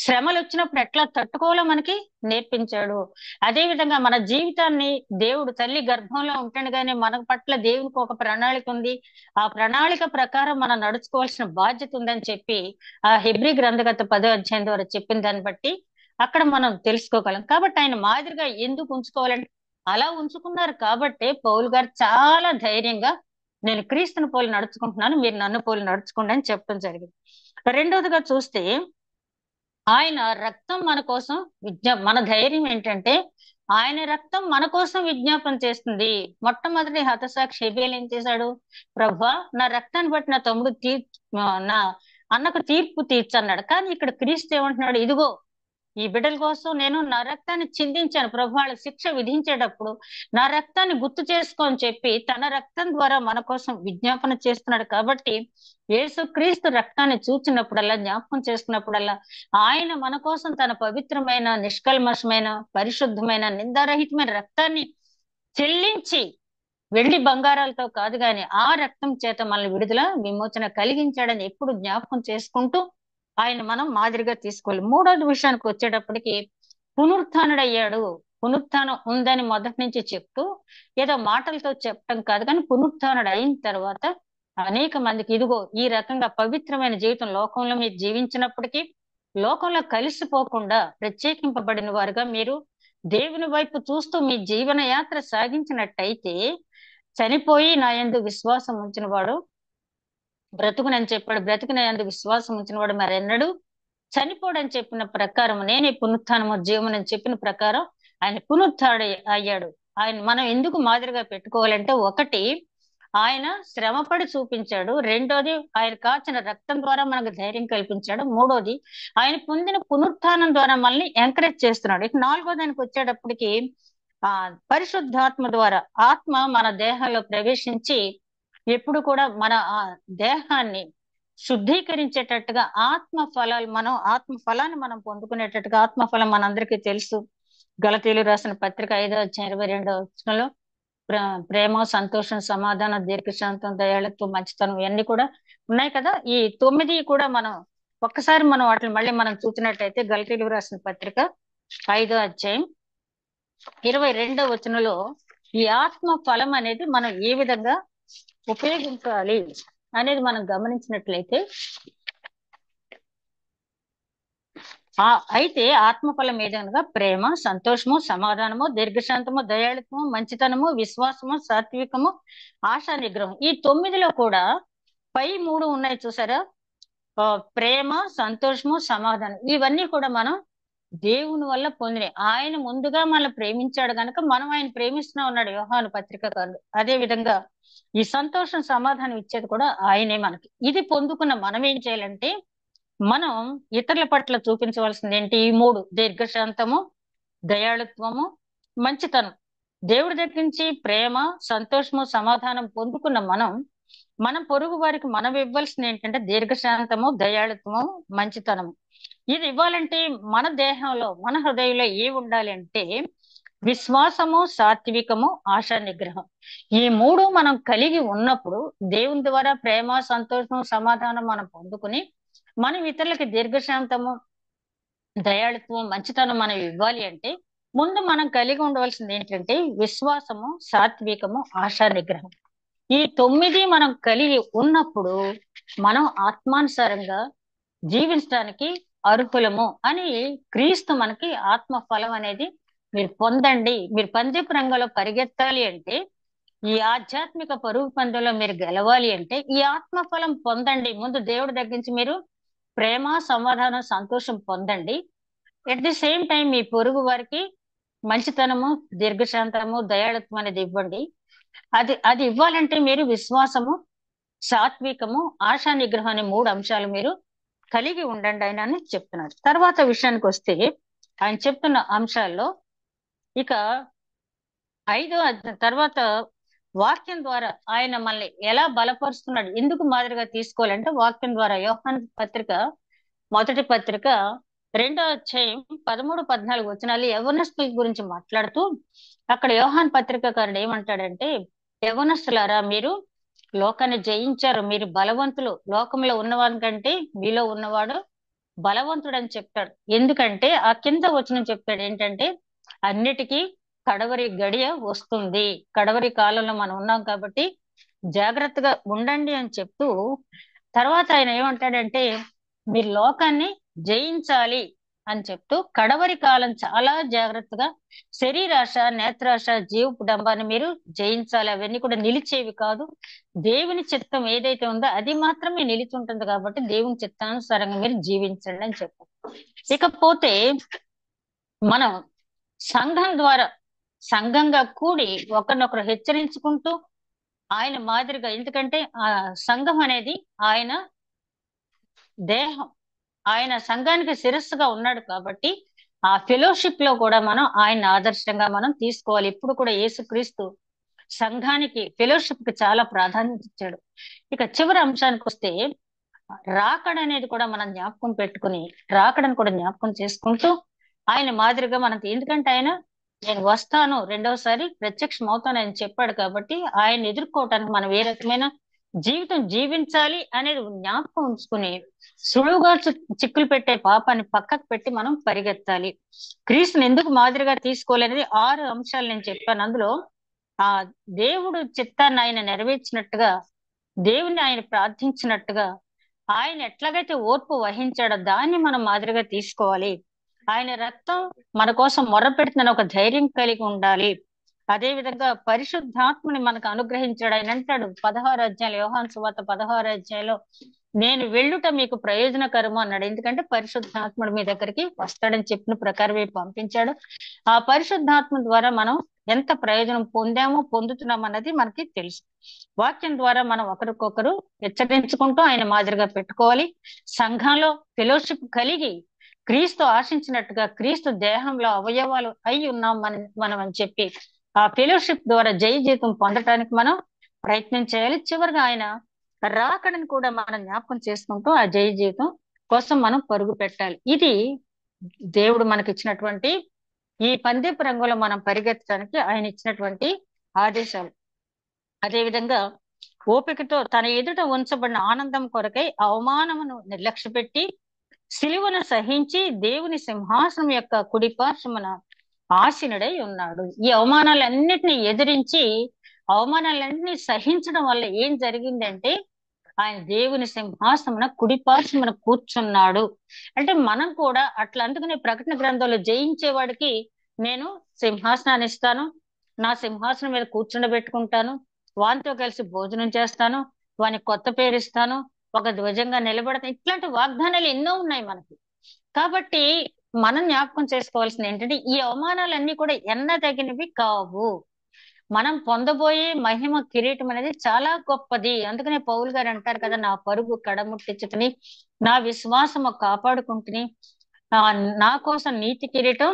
శ్రమలు వచ్చినప్పుడు ఎట్లా తట్టుకోవాలో మనకి నేర్పించాడు. అదే విధంగా మన జీవితాన్ని దేవుడు తల్లి గర్భంలో ఉంటుండగానే మన పట్ల దేవునికి ఒక ప్రణాళిక ఉంది. ఆ ప్రణాళిక ప్రకారం మనం నడుచుకోవాల్సిన బాధ్యత ఉందని చెప్పి ఆ హెబ్రీ గ్రంథగత 10వ అధ్యాయం ద్వారా చెప్పిన దాన్ని బట్టి అక్కడ మనం తెలుసుకోగలం. కాబట్టి ఆయన మాదిరిగా ఎందుకు ఉంచుకోవాలంటే, అలా ఉంచుకున్నారు కాబట్టే పౌలు గారు చాలా ధైర్యంగా నేను క్రీస్తుని పోలి నడుచుకుంటున్నాను, మీరు నన్ను పోలి నడుచుకోండి అని చెప్పడం జరిగింది. రెండవదిగా చూస్తే, ఆయన రక్తం మన కోసం మన ధైర్యం ఏంటంటే, ఆయన రక్తం మన కోసం విజ్ఞాపన చేస్తుంది. మొట్టమొదటి హతసాక్షి హేబేలు ఏం చేశాడు? ప్రభువా, నా రక్తాన్ని బట్టి నా తమ్ముడు నా అన్నకు తీర్పు తీర్చన్నాడు. కానీ ఇక్కడ క్రీస్తు ఏమంటున్నాడు? ఇదిగో ఈ బిడ్డల కోసం నేను నా రక్తాన్ని చిందించాను ప్రభు, వాళ్ళకి శిక్ష విధించేటప్పుడు నా రక్తాన్ని గుర్తు చేసుకొని చెప్పి తన రక్తం ద్వారా మన కోసం విజ్ఞాపన చేస్తున్నాడు. కాబట్టి యేసుక్రీస్తు రక్తాన్ని చూచినప్పుడల్లా, జ్ఞాపకం చేసుకున్నప్పుడల్లా ఆయన మన కోసం తన పవిత్రమైన, నిష్కల్మషమైన, పరిశుద్ధమైన, నిందారహితమైన రక్తాన్ని చెల్లించి, వెండి బంగారాలతో కాదు గాని ఆ రక్తం చేత మనల్ని విడుదల, విమోచన కలిగించాడని ఎప్పుడు జ్ఞాపకం చేసుకుంటూ ఆయన మనం మాదిరిగా తీసుకోవాలి. మూడోది విషయానికి వచ్చేటప్పటికి, పునరుత్థానుడయ్యాడు. పునరుత్థానం ఉందని మొదటి నుంచి చెప్తూ ఏదో మాటలతో చెప్పడం కాదు, కానీ పునరుత్థానుడు అయిన తర్వాత అనేక మందికి ఇదిగో ఈ రకంగా పవిత్రమైన జీవితం లోకంలో మీరు జీవించినప్పటికీ లోకంలో కలిసిపోకుండా ప్రత్యేకింపబడిన వారుగా మీరు దేవుని వైపు చూస్తూ మీ జీవన యాత్ర సాగించినట్టయితే, చనిపోయి నా యందు విశ్వాసం ఉంచిన వాడు బ్రతుకునని చెప్పాడు. బ్రతుకున యందు విశ్వాసం ఉంచిన వాడు మరెన్నడు చనిపోడని చెప్పిన ప్రకారం, నేనే పునరుత్థానము జీవనని చెప్పిన ప్రకారం ఆయన పునరుత్థానుడు అయ్యాడు. ఆయన మనం ఎందుకు మాదిరిగా పెట్టుకోవాలంటే, ఒకటి ఆయన శ్రమపడి చూపించాడు. రెండోది ఆయన కాచిన రక్తం ద్వారా మనకు ధైర్యం కల్పించాడు. మూడోది ఆయన పొందిన పునరుత్థానం ద్వారా మనల్ని ఎంకరేజ్ చేస్తున్నాడు. ఇక నాలుగో దానికి వచ్చేటప్పటికి పరిశుద్ధాత్మ ద్వారా ఆత్మ మన దేహంలో ప్రవేశించి ఎప్పుడు కూడా మన దేహాన్ని శుద్ధీకరించేటట్టుగా ఆత్మ ఫలాన్ని మనం పొందుకునేటట్టుగా, ఆత్మఫలం మనందరికీ తెలుసు. గలతీయులకు రాసిన పత్రిక 5:22 ప్రేమ, సంతోషం, సమాధానం, దీర్ఘశాంతం, దయాళత్వం, మంచితనం ఇవన్నీ కూడా ఉన్నాయి కదా. ఈ 9 కూడా మనం ఒక్కసారి మనం వాటిని మళ్ళీ మనం చూసినట్టయితే గలతీయులకు రాసిన పత్రిక 5:22 ఈ ఆత్మ ఫలం అనేది మనం ఏ విధంగా ఉపయోగించాలి అనేది మనం గమనించినట్లయితే, అయితే ఆత్మఫలం ఏదనగా ప్రేమ, సంతోషము, సమాధానము, దీర్ఘశాంతము, దయాళత్వము, మంచితనము, విశ్వాసము, సాత్వికము, ఆశా నిగ్రహం. ఈ 9లో కూడా పై 3 ఉన్నాయి చూసారా. ప్రేమ, సంతోషము, సమాధానం, ఇవన్నీ కూడా మనం దేవుని వల్ల పొందినాయి. ఆయన ముందుగా మనల్ని ప్రేమించాడు గనక మనం ఆయన ప్రేమిస్తున్నా ఉన్నాడు యోహాను పత్రికకారుడు. అదే విధంగా ఈ సంతోషం, సమాధానం ఇచ్చేది కూడా ఆయనే మనకి. ఇది పొందుకున్న మనం ఏం చేయాలంటే, మనం ఇతరుల పట్ల చూపించవలసింది ఏంటి? ఈ 3: దీర్ఘశాంతము, దయాళుత్వము, మంచితనం. దేవుడి దగ్గర నుంచి ప్రేమ, సంతోషము, సమాధానం పొందుకున్న మనం పొరుగు వారికి మనం ఇవ్వాల్సింది ఏంటంటే దీర్ఘశాంతము, దయాళుత్వము, మంచితనము. ఇది ఇవ్వాలంటే మన దేహంలో, మన హృదయంలో ఏ ఉండాలి అంటే విశ్వాసము, సాత్వికము, ఆశా నిగ్రహం. ఈ 3 మనం కలిగి ఉన్నప్పుడు దేవుని ద్వారా ప్రేమ, సంతోషం, సమాధానం మనం పొందుకుని మనం ఇతరులకి దీర్ఘశాంతము, దయాళుత్వం, మంచితనం మనం ఇవ్వాలి అంటే ముందు మనం కలిగి ఉండవలసింది ఏంటంటే విశ్వాసము, సాత్వికము, ఆశా నిగ్రహం. ఈ 9 మనం కలిగి ఉన్నప్పుడు మనం ఆత్మానుసారంగా జీవించడానికి అర్హులము అని క్రీస్తు మనకి ఆత్మ ఫలం అనేది మీరు పొందండి, మీరు పందెపు రంగంలో పరిగెత్తాలి అంటే, ఈ ఆధ్యాత్మిక పరుగు పందెంలో మీరు గెలవాలి అంటే ఈ ఆత్మ ఫలం పొందండి. ముందు దేవుడి దగ్గర నుంచి మీరు ప్రేమ, సమాధానం, సంతోషం పొందండి. ఎట్ ది సేమ్ టైం మీ పొరుగు వారికి మంచితనము, దీర్ఘశాంతము, దయాళత్వం అనేది ఇవ్వండి. అది ఇవ్వాలంటే మీరు విశ్వాసము, సాత్వికము, ఆశా నిగ్రహం అనే 3 అంశాలు మీరు కలిగి ఉండండి ఆయన అని చెప్తున్నాడు. తర్వాత విషయానికి వస్తే ఆయన చెప్తున్న అంశాల్లో ఇక 5వ తర్వాత వాక్యం ద్వారా ఆయన మనల్ని ఎలా బలపరుస్తున్నాడు, ఎందుకు మాదిరిగా తీసుకోవాలంటే వాక్యం ద్వారా. యోహాను పత్రిక మొదటి పత్రిక 2:13-14 యవ్వనస్తుల గురించి మాట్లాడుతూ అక్కడ యోహాను పత్రికకారుడు ఏమంటాడంటే, యవ్వనస్తులారా మీరు లోకాన్ని జయించారు, మీరు బలవంతులు, లోకంలో ఉన్నవాని కంటే మీలో ఉన్నవాడు బలవంతుడు అని చెప్తాడు. ఎందుకంటే ఆ కింద వచనం చెప్తాడు ఏంటంటే, అన్నిటికీ కడవరి గడియ వస్తుంది, కడవరి కాలంలో మనం ఉన్నాం కాబట్టి జాగ్రత్తగా ఉండండి అని చెప్తూ తర్వాత ఆయన ఏమంటాడంటే, మీరు లోకాన్ని జయించాలి అని చెప్తూ కడవరి కాలం చాలా జాగ్రత్తగా శరీరాశ, నేత్రాశ, జీవపు డంబాన్ని మీరు జయించాలి. అవన్నీ కూడా నిలిచేవి కాదు. దేవుని చిత్తం ఏదైతే ఉందో అది మాత్రమే నిలిచి ఉంటుంది కాబట్టి దేవుని చిత్తానుసారంగా మీరు జీవించండి అని చెప్పారు. ఇకపోతే మనం సంఘం ద్వారా, సంఘంగా కూడి ఒకరినొకరు హెచ్చరించుకుంటూ ఆయన మాదిరిగా, ఎందుకంటే ఆ సంఘం అనేది ఆయన దేహం, ఆయన సంఘానికి శిరస్సుగా ఉన్నాడు కాబట్టి ఆ ఫెలోషిప్ లో కూడా మనం ఆయన ఆదర్శంగా మనం తీసుకోవాలి. ఇప్పుడు కూడా యేసుక్రీస్తు సంఘానికి, ఫెలోషిప్ కి చాలా ప్రాధాన్యత ఇచ్చాడు. ఇక చివరి అంశానికి వస్తే రాకడ అనేది కూడా మనం జ్ఞాపకం పెట్టుకుని, రాకడను కూడా జ్ఞాపకం చేసుకుంటూ ఆయన మాదిరిగా మనం, ఎందుకంటే ఆయన నేను వస్తాను, రెండవసారి ప్రత్యక్షం అవుతాను అని చెప్పాడు కాబట్టి ఆయన ఎదుర్కోవటానికి మనం ఏ రకమైన జీవితం జీవించాలి అనేది జ్ఞాపకం ఉంచుకుని సులువుగా చిక్కులు పెట్టే పాపాన్ని పక్కకు పెట్టి మనం పరిగెత్తాలి. క్రీస్తుని ఎందుకు మాదిరిగా తీసుకోవాలనేది 6 అంశాలు నేను చెప్పాను. అందులో ఆ దేవుడు చిత్తాన్ని ఆయన నెరవేర్చినట్టుగా, దేవుని ఆయన ప్రార్థించినట్టుగా, ఆయన ఎట్లాగైతే ఓర్పు వహించాడో దాన్ని మనం మాదిరిగా తీసుకోవాలి. ఆయన రక్తం మన కోసం మొర్ర పెడుతున్న ఒక ధైర్యం కలిగి ఉండాలి. అదే విధంగా పరిశుద్ధాత్మని మనకు అనుగ్రహించాడు. ఆయన అంటాడు 16 అధ్యాయంలో, యోహాను సువార్త 16 అధ్యాయంలో, నేను వెళ్ళుట మీకు ప్రయోజనకరము అన్నాడు. ఎందుకంటే పరిశుద్ధాత్ముడు మీ దగ్గరికి వస్తాడని చెప్పిన ప్రకారమే పంపించాడు. ఆ పరిశుద్ధాత్మ ద్వారా మనం ఎంత ప్రయోజనం పొందామో పొందుతున్నాం అన్నది మనకి తెలుసు. వాక్యం ద్వారా మనం ఒకరికొకరు హెచ్చరించుకుంటూ ఆయన మాదిరిగా పెట్టుకోవాలి. సంఘంలో ఫెలోషిప్ కలిగి క్రీస్తు ఆశించినట్టుగా క్రీస్తు దేహంలో అవయవాలు అయి ఉన్నాం మనం అని చెప్పి ఆ ఫెలోషిప్ ద్వారా జయ జీతం పొందటానికి మనం ప్రయత్నం చేయాలి. చివరిగా ఆయన రాకడని కూడా మనం జ్ఞాపకం చేసుకుంటూ ఆ జయ జీవితం కోసం మనం పరుగు పెట్టాలి. ఇది దేవుడు మనకి ఇచ్చినటువంటి ఈ పందెపు రంగంలో మనం పరిగెత్తడానికి ఆయన ఇచ్చినటువంటి ఆదేశాలు. అదే విధంగా ఓపికతో తన ఎదుట ఉంచబడిన ఆనందం కొరకై అవమానమును నిర్లక్ష్య పెట్టి సిలువను సహించి దేవుని సింహాసనం యొక్క కుడి పార్శ్వమున ఆసీనుడై ఉన్నాడు. ఈ అవమానాలన్నిటిని ఎదిరించి అవమానాలన్నిటినీ సహించడం వల్ల ఏం జరిగిందంటే ఆయన దేవుని సింహాసనమున కుడి పార్శ్వమున కూర్చున్నాడు. అంటే మనం కూడా అట్లా అందుకనే ప్రకటన గ్రంథంలో జయించేవాడికి నేను సింహాసనాన్ని ఇస్తాను, నా సింహాసనం మీద కూర్చుండబెట్టుకుంటాను, వానితో కలిసి భోజనం చేస్తాను, వానికి కొత్త పేరు ఇస్తాను, ఒక ధ్వజంగా నిలబడతాను. ఇట్లాంటి వాగ్దానాలు ఎన్నో ఉన్నాయి మనకి. కాబట్టి మనం జ్ఞాపకం చేసుకోవాల్సింది ఏంటంటే ఈ అవమానాలన్నీ కూడా ఎన్నదగినవి కావు. మనం పొందబోయే మహిమ కిరీటం అనేది చాలా గొప్పది. అందుకనే పౌలు గారు అంటారు కదా, నా పరుగు కడముట్టించుకుని నా విశ్వాసము కాపాడుకుంటుని నా కోసం నీతి కిరీటం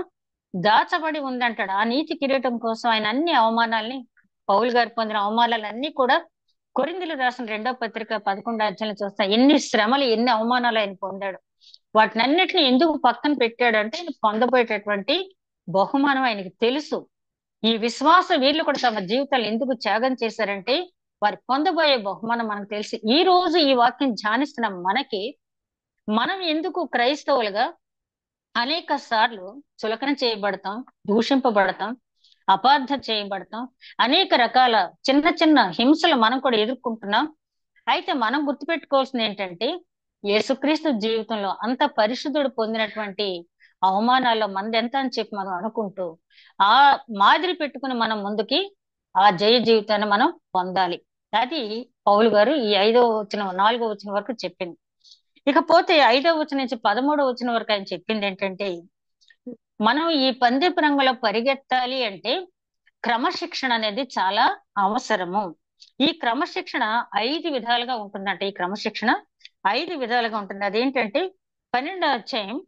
దాచబడి ఉందంటాడు. ఆ నీతి కిరీటం కోసం ఆయన అన్ని అవమానాల్ని పౌలు గారు పొందిన అవమానాలన్నీ కూడా కొరింథీయులు రాసిన 2వ పత్రిక 11వ అధ్యాయంలో చూస్తాం. ఎన్ని శ్రమలు ఎన్ని అవమానాలు ఆయన పొందాడు. వాటినన్నిటిని ఎందుకు పక్కన పెట్టాడు అంటే ఆయన పొందబోయేటటువంటి బహుమానం ఆయనకి తెలుసు. ఈ విశ్వాస వీరులు కూడా తమ జీవితాలు ఎందుకు త్యాగం చేశారంటే వారు పొందబోయే బహుమానం మనకు తెలుసు. ఈ రోజు ఈ వాక్యం ధ్యానిస్తున్న మనకి మనం ఎందుకు క్రైస్తవులుగా అనేక సార్లు చులకన చేయబడతాం, దూషింపబడతాం, అపార్థ చేయబడతాం, అనేక రకాల చిన్న చిన్న హింసలు మనం కూడా ఎదుర్కొంటున్నాం. అయితే మనం గుర్తుపెట్టుకోవాల్సింది ఏంటంటే యేసుక్రీస్తు జీవితంలో అంత పరిశుద్ధుడు పొందినటువంటి అవమానాల్లో మనది ఎంత అని చెప్పి మనం అనుకుంటూ ఆ మాదిరి పెట్టుకుని మనం ముందుకి ఆ జయ జీవితాన్ని మనం పొందాలి. అది పౌలు గారు ఈ 5వ వచనం 4వ వచనం వరకు చెప్పింది. ఇకపోతే 5వ వచనం నుంచి 13వ వచనం వరకు ఆయన చెప్పింది ఏంటంటే మనం ఈ పందెపు రంగంలో పరిగెత్తాలి అంటే క్రమశిక్షణ అనేది చాలా అవసరము. ఈ క్రమశిక్షణ 5 విధాలుగా ఉంటుందంట. ఈ క్రమశిక్షణ 5 విధాలుగా ఉంటుంది. అదేంటంటే 12వ అధ్యాయం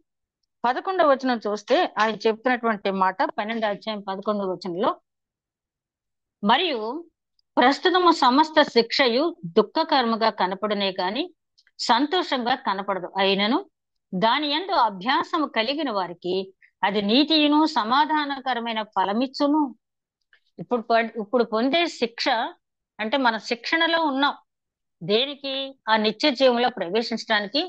11వ వచనం చూస్తే ఆయన చెప్తున్నటువంటి మాట 12వ అధ్యాయం 11వ వచనంలో, మరియు ప్రస్తుతము సమస్త శిక్షయు దుఃఖకరముగా కనపడునే గాని సంతోషంగా కనపడదు. అయినను దాని యందు అభ్యాసము కలిగిన వారికి అది నీతియును సమాధానకరమైన ఫలమిచ్చును. ఇప్పుడు పొందే శిక్ష అంటే మన శిక్షణలో ఉన్నాం. దేనికి? ఆ నిత్య జీవంలో ప్రవేశించడానికి.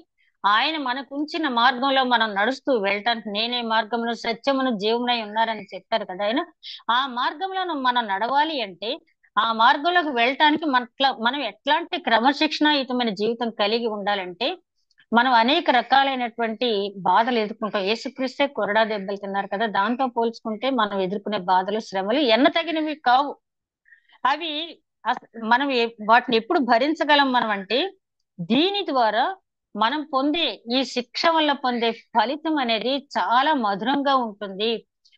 ఆయన మనకు ఉంచిన మార్గంలో మనం నడుస్తూ వెళ్ళటానికి నేనే మార్గమును సత్యమును జీవమునై ఉన్నారని చెప్పారు కదా ఆయన. ఆ మార్గంలో మనం నడవాలి అంటే ఆ మార్గంలోకి వెళ్ళటానికి మనం ఎట్లాంటి క్రమశిక్షణాయుతమైన జీవితం కలిగి ఉండాలంటే మనం అనేక రకాలైనటువంటి బాధలు ఎదుర్కొంటాం. యేసుక్రీస్తే కొరడా దెబ్బలు తిన్నారు కదా, దాంతో పోల్చుకుంటే మనం ఎదుర్కొనే బాధలు శ్రమలు ఎన్న తగినవి కావు. అవి మనం వాటిని ఎప్పుడు భరించగలం మనం అంటే దీని ద్వారా మనం పొందే ఈ శిక్ష వల్ల పొందే ఫలితం అనేది చాలా మధురంగా ఉంటుంది.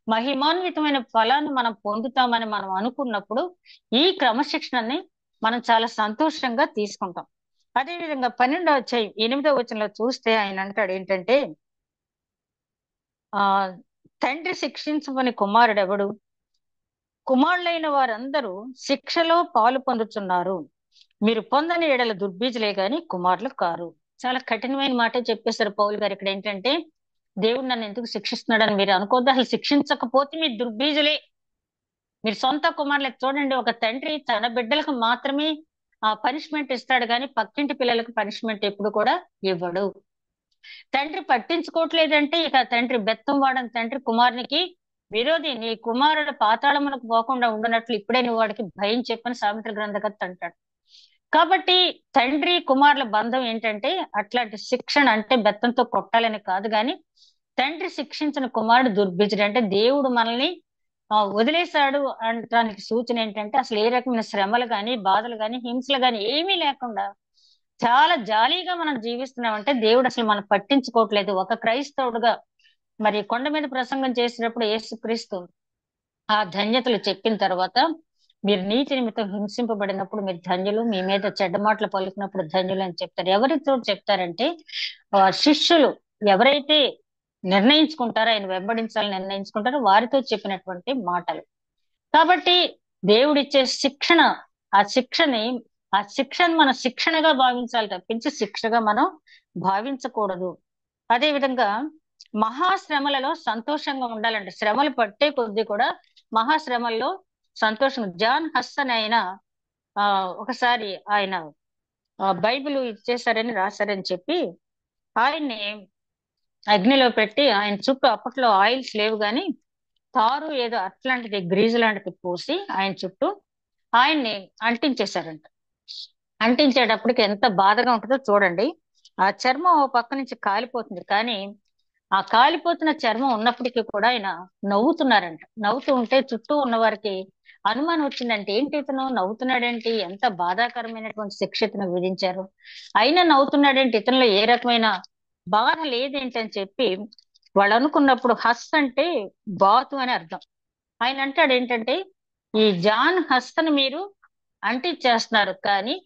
మహిమాన్వితమైన ఫలాన్ని మనం పొందుతామని మనం అనుకున్నప్పుడు ఈ క్రమశిక్షణని మనం చాలా సంతోషంగా తీసుకుంటాం. అదే విధంగా 12వ అధ్యాయం 8వ వచనంలో చూస్తే ఆయన అంటాడు ఏంటంటే తండ్రి శిక్షించమని కుమారుడెవడు, కుమారులైన వారందరూ శిక్షలో పాలు పొందుతున్నారు, మీరు పొందని ఎడల దుర్బీజులే గాని కుమారులు కారు. చాలా కఠినమైన మాటే చెప్పేశారు పౌలు గారు ఇక్కడ. ఏంటంటే దేవుడు నన్ను ఎందుకు శిక్షిస్తున్నాడని మీరు అనుకోద్దు. అసలు శిక్షించకపోతే మీరు దుర్బీజులే, మీరు సొంత కుమారులే. చూడండి, ఒక తండ్రి తన బిడ్డలకు మాత్రమే ఆ పనిష్మెంట్ ఇస్తాడు కానీ పక్కింటి పిల్లలకు పనిష్మెంట్ ఎప్పుడు కూడా ఇవ్వడు. తండ్రి పట్టించుకోవట్లేదంటే ఇక తండ్రి బెత్తం వాడని తండ్రి కుమారునికి విరోధి. నీ కుమారుడు పాతాళమునకు పోకుండా ఉండనట్లు ఇప్పుడే నువ్వు వాడికి భయం చెప్పని సామెతల గ్రంథకర్త అంటాడు. కాబట్టి తండ్రి కుమారుల బంధం ఏంటంటే అట్లాంటి శిక్షణ అంటే బెత్తంతో కొట్టాలని కాదు, కానీ తండ్రి శిక్షించిన కుమారుడు దుర్బీజుడు. అంటే దేవుడు మనల్ని వదిలేశాడు అనడానికి సూచన ఏంటంటే అసలు ఏ రకమైన శ్రమలు గాని బాధలు గాని హింసలు గాని ఏమీ లేకుండా చాలా జాలీగా మనం జీవిస్తున్నామంటే దేవుడు అసలు మనం పట్టించుకోవట్లేదు. ఒక క్రైస్తవుడుగా మరి కొండ మీద ప్రసంగం చేసినప్పుడు యేసుక్రీస్తు ఆ ధన్యతలు చెప్పిన తర్వాత, మీరు నీతి నిమిత్తం హింసింపబడినప్పుడు మీరు ధన్యులు, మీ మీద చెడ్డ మాటలు పలుకున్నప్పుడు ధన్యులు అని చెప్తారు. ఎవరితో చెప్తారంటే శిష్యులు ఎవరైతే నిర్ణయించుకుంటారో, ఆయన వెంబడించాలని నిర్ణయించుకుంటారో వారితో చెప్పినటువంటి మాటలు. కాబట్టి దేవుడిచ్చే శిక్షణ, ఆ శిక్షని ఆ శిక్షను మనం శిక్షణగా భావించాలి తప్పించి శిక్షగా మనం భావించకూడదు. అదే విధంగా మహాశ్రమలలో సంతోషంగా ఉండాలంటే, శ్రమలు పట్టే కొద్దీ కూడా మహాశ్రమల్లో సంతోషం. జాన్ హస్సన్ ఆయన ఒకసారి ఆయన బైబిల్ ఇచ్చేసారని రాశారని చెప్పి ఆయన్ని అగ్నిలో పెట్టి, ఆయన చుట్టూ అప్పట్లో ఆయిల్స్ లేవు కానీ తారు ఏదో అట్లాంటిది గ్రీజు లాంటిది పూసి ఆయన చుట్టూ ఆయన్ని అంటించేశారంట. అంటించేటప్పటికి ఎంత బాధగా ఉంటుందో చూడండి. ఆ చర్మం ఓ పక్క నుంచి కాలిపోతుంది, కానీ ఆ కాలిపోతున్న చర్మం ఉన్నప్పటికీ కూడా ఆయన నవ్వుతున్నారంట. నవ్వుతూ ఉంటే చుట్టూ ఉన్న వారికి అనుమానం వచ్చిందంటే, ఏంటి ఇతను నవ్వుతున్నాడేంటి, ఎంత బాధాకరమైనటువంటి శిక్ష ఇతను విధించారు, అయినా నవ్వుతున్నాడేంటి, ఇతనిలో ఏ రకమైన బాధ లేదేంటి అని చెప్పి వాళ్ళు అనుకున్నప్పుడు, హస్ అంటే బాతు అని అర్థం. ఆయన అంటాడు ఏంటంటే, ఈ జాన్ హస్ను మీరు అంటించేస్తున్నారు కానీ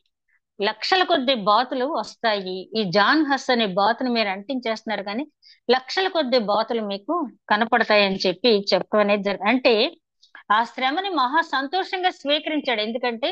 లక్షల కొద్ది బాతులు వస్తాయి. ఈ జాన్ హస్ అనే బాతును మీరు అంటించేస్తున్నారు కానీ లక్షల కొద్ది బాతులు మీకు కనపడతాయి అని చెప్పి చెప్పడం అనేది అంటే ఆ శ్రమని మహా సంతోషంగా స్వీకరించాడు. ఎందుకంటే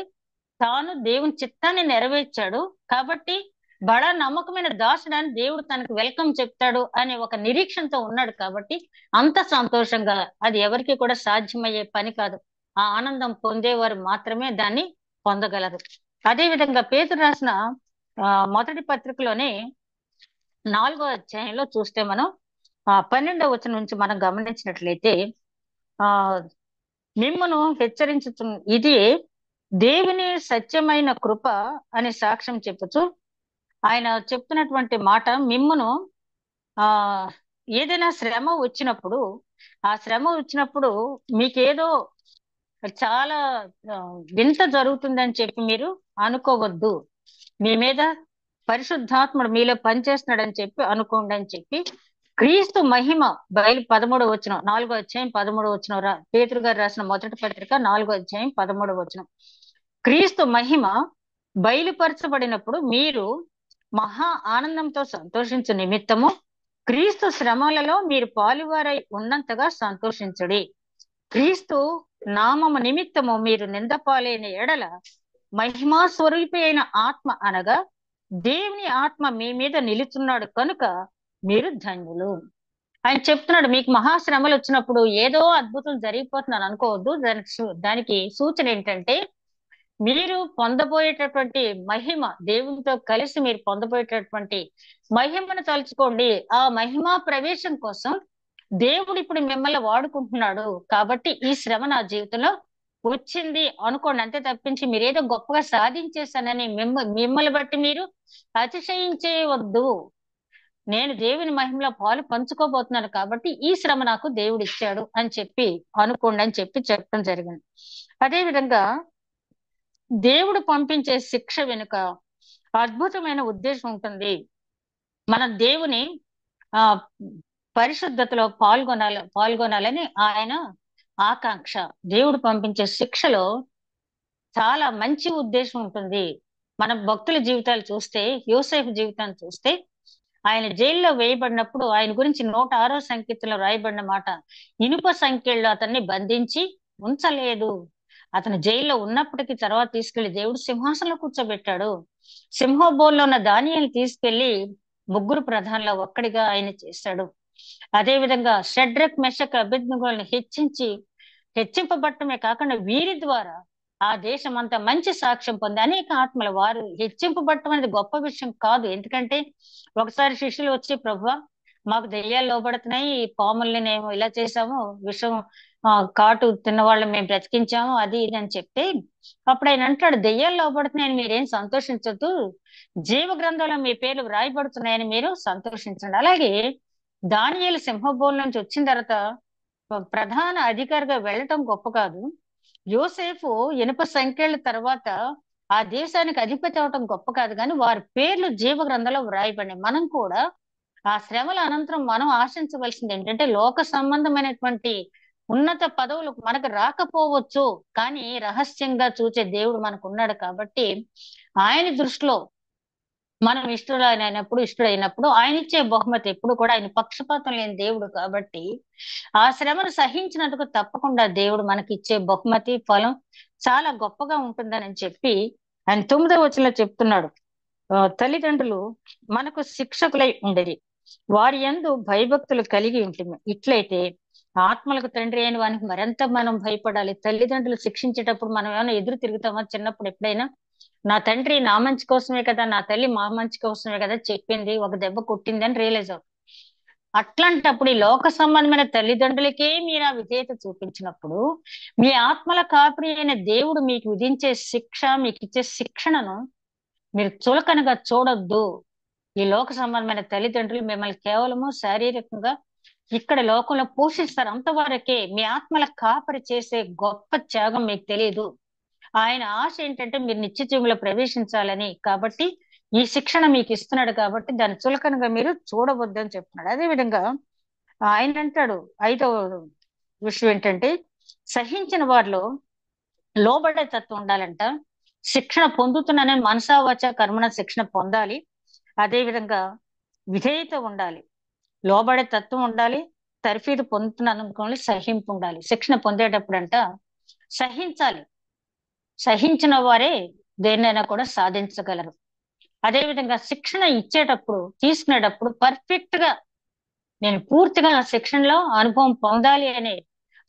తాను దేవుని చిత్తాన్ని నెరవేర్చాడు కాబట్టి బడా నమ్మకమైన దాసుడాన్ని దేవుడు తనకు వెల్కమ్ చెప్తాడు అనే ఒక నిరీక్షణతో ఉన్నాడు కాబట్టి అంత సంతోషంగా, అది ఎవరికి కూడా సాధ్యమయ్యే పని కాదు. ఆ ఆనందం పొందేవారు మాత్రమే దాన్ని పొందగలరు. అదే విధంగా పేతురు రాసిన మొదటి పత్రికలోనే 4వ అధ్యాయంలో చూస్తే మనం 12వ వచనం నుంచి మనం గమనించినట్లయితే, ఆ మిమ్మును హెచ్చరించు ఇది దేవుని సత్యమైన కృప అని సాక్ష్యం చెప్పుచు ఆయన చెప్తున్నటువంటి మాట, మిమ్మును ఆ ఏదైనా శ్రమ వచ్చినప్పుడు, ఆ శ్రమ వచ్చినప్పుడు మీకేదో చాలా వింత జరుగుతుందని చెప్పి మీరు అనుకోవద్దు. మీ మీద పరిశుద్ధాత్ముడు మీలో పనిచేస్తున్నాడని చెప్పి అనుకోండి అని చెప్పి క్రీస్తు మహిమ 13వ వచనం, 4వ అధ్యాయం 13వ వచనం, పేతురు గారు రాసిన మొదటి పత్రిక 4వ అధ్యాయం 13వ వచనం. క్రీస్తు మహిమ బయలుపరచబడినప్పుడు మీరు మహా ఆనందంతో సంతోషించు నిమిత్తము క్రీస్తు శ్రమలలో మీరు పాలువారై ఉన్నంతగా సంతోషించుడి. క్రీస్తు నామము నిమిత్తము మీరు నిందపాలైన ఎడల మహిమా స్వరూపి అయిన ఆత్మ అనగా దేవుని ఆత్మ మీ మీద నిలుచున్నాడు కనుక మీరు ధన్యులు. ఆయన చెప్తున్నాడు, మీకు మహాశ్రమలు వచ్చినప్పుడు ఏదో అద్భుతం జరిగిపోతుందని అనుకోవద్దు. దానికి సూచన ఏంటంటే, మీరు పొందబోయేటటువంటి మహిమ, దేవునితో కలిసి మీరు పొందబోయేటటువంటి మహిమను తలుచుకోండి. ఆ మహిమా ప్రవేశం కోసం దేవుడు ఇప్పుడు మిమ్మల్ని వాడుకుంటున్నాడు కాబట్టి ఈ శ్రమ నా జీవితంలో వచ్చింది అనుకోండి. అంతే తప్పించి మీరేదో గొప్పగా సాధించేశానని మిమ్మల్ని బట్టి మీరు అతిశయించేవద్దు. నేను దేవుని మహిమలో పాలు పంచుకోబోతున్నాను కాబట్టి ఈ శ్రమ నాకు దేవుడు ఇచ్చాడు అని చెప్పి అనుకోండి అని చెప్పి చెప్పడం జరిగింది. అదే విధంగా దేవుడు పంపించే శిక్ష వెనుక అద్భుతమైన ఉద్దేశం ఉంటుంది. మన దేవుని ఆ పరిశుద్ధతలో పాల్గొనాలని ఆయన ఆకాంక్ష. దేవుడు పంపించే శిక్షలో చాలా మంచి ఉద్దేశం ఉంటుంది. మన భక్తుల జీవితాలు చూస్తే, యోసేపు జీవితాన్ని చూస్తే, ఆయన జైల్లో వేయబడినప్పుడు ఆయన గురించి 106వ సంకీర్తనలో రాయబడిన మాట, ఇనుప సంఖ్యల్లో అతన్ని బంధించి ఉంచలేదు. అతను జైల్లో ఉన్నప్పటికీ తర్వాత తీసుకెళ్లి దేవుడు సింహాసనంలో కూర్చోబెట్టాడు. సింహబోన్లో ఉన్న ధాన్యాన్ని తీసుకెళ్లి 3 ప్రధానుల ఒక్కడిగా ఆయన చేశాడు. అదే విధంగా షడ్రక్ మెషక్ అబేద్నెగోలను హెచ్చింపబట్టమే కాకుండా వీరి ద్వారా ఆ దేశం అంతా మంచి సాక్ష్యం పొంది అనేక ఆత్మల వారు హెచ్చింపబట్టం అనేది గొప్ప విషయం కాదు. ఎందుకంటే ఒకసారి శిష్యులు వచ్చి, ప్రభువా మాకు దెయ్యాలు లోబడుతున్నాయి, పాముల్ని మేము ఇలా చేసాము, విషం కాటు తిన్న వాళ్ళని మేము బ్రతికించాము, అది ఇది అని చెప్తే అప్పుడు ఆయన అంటాడు, దెయ్యాలు లోబడుతున్నాయని మీరేం సంతోషించొద్దు, జీవ గ్రంథంలో మీ పేర్లు వ్రాయబడుతున్నాయని మీరు సంతోషించండి. అలాగే దానియేలు సింహబోన్ నుంచి వచ్చిన తర్వాత ప్రధాన అధికారిగా వెళ్ళటం గొప్ప కాదు. యోసేపు ఇనుప సంఖ్యల తర్వాత ఆ దేశానికి అధిపతి అవటం గొప్ప కాదు, కానీ వారి పేర్లు జీవ గ్రంథంలో వ్రాయబడినాయి. మనం కూడా ఆ శ్రమల అనంతరం మనం ఆశించవలసింది ఏంటంటే లోక సంబంధమైనటువంటి ఉన్నత పదవులు మనకు రాకపోవచ్చు, కానీ రహస్యంగా చూచే దేవుడు మనకు ఉన్నాడు కాబట్టి ఆయన దృష్టిలో మనం ఇష్టడైనప్పుడు ఆయన ఇచ్చే బహుమతి ఎప్పుడు కూడా ఆయన పక్షపాతం లేని దేవుడు కాబట్టి ఆ శ్రమను సహించినందుకు తప్పకుండా దేవుడు మనకి ఇచ్చే బహుమతి ఫలం చాలా గొప్పగా ఉంటుందని చెప్పి ఆయన 9వ వచనంలో చెప్తున్నాడు. తల్లిదండ్రులు మనకు శిక్షకులై ఉండేది, వారి యందు భయభక్తులు కలిగి ఉంటుంది. ఇట్లయితే ఆత్మలకు తండ్రి అయిన వానికి మరింత మనం భయపడాలి. తల్లిదండ్రులు శిక్షించేటప్పుడు మనం ఏమైనా ఎదురు తిరుగుతామా? చిన్నప్పుడు ఎప్పుడైనా నా తండ్రి నా మంచి కోసమే కదా, నా తల్లి మా మంచి కోసమే కదా చెప్పింది, ఒక దెబ్బ కొట్టింది అని రియలైజ్ అవుతుంది. అట్లాంటప్పుడు ఈ లోక సంబంధమైన తల్లిదండ్రులకే మీరు ఆ విధేయత చూపించినప్పుడు మీ ఆత్మల కాపరి అయిన దేవుడు మీకు విధించే శిక్ష, మీకు ఇచ్చే శిక్షణను మీరు చులకనగా చూడొద్దు. ఈ లోక సంబంధమైన తల్లిదండ్రులు మిమ్మల్ని కేవలము శారీరకంగా ఇక్కడ లోకంలో పోషిస్తారు, అంతవరకే. మీ ఆత్మల కాపరి చేసే గొప్ప త్యాగం మీకు తెలియదు. ఆయన ఆశ ఏంటంటే మీరు నిత్య జీవంలో ప్రవేశించాలని. కాబట్టి ఈ శిక్షణ మీకు ఇస్తున్నాడు కాబట్టి దాన్ని చులకనగా మీరు చూడవద్దు అని చెప్తున్నాడు. అదే విధంగా ఆయన అంటాడు 5వ విషయం ఏంటంటే సహించిన వారిలో లోబడే తత్వం ఉండాలంట. శిక్షణ పొందుతున్నానని మనసా వాచ కర్మణ శిక్షణ పొందాలి. అదే విధంగా విధేయత ఉండాలి, లోబడే తత్వం ఉండాలి, తర్ఫీదు పొందుతున్నాను అనుకోని సహింపు ఉండాలి. శిక్షణ పొందేటప్పుడంట సహించాలి. సహించిన వారే దేన్నైనా కూడా సాధించగలరు. అదే విధంగా శిక్షణ ఇచ్చేటప్పుడు తీసుకునేటప్పుడు పర్ఫెక్ట్ గా నేను పూర్తిగా ఆ శిక్షణలో అనుభవం పొందాలి అనే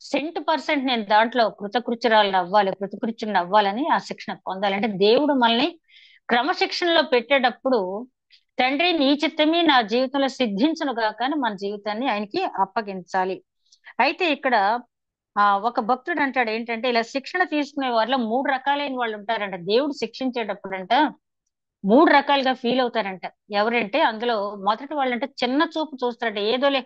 100% నేను దాంట్లో కృతకృత్యుని అవ్వాలని ఆ శిక్షణ పొందాలి. అంటే దేవుడు మనల్ని క్రమశిక్షణలో పెట్టేటప్పుడు తండ్రి నీ చిత్తమే నా జీవితంలో సిద్ధించును గాక అని మన జీవితాన్ని ఆయనకి అప్పగించాలి. అయితే ఇక్కడ ఒక భక్తుడు అంటాడు ఏంటంటే ఇలా శిక్షణ తీసుకునే వాళ్ళలో 3 రకాలైన వాళ్ళు ఉంటారంట. దేవుడు శిక్షించేటప్పుడంట 3 రకాలుగా ఫీల్ అవుతారంట. ఎవరంటే అందులో మొదటి వాళ్ళంటే చిన్న చూపు చూస్తారంట. ఏదోలే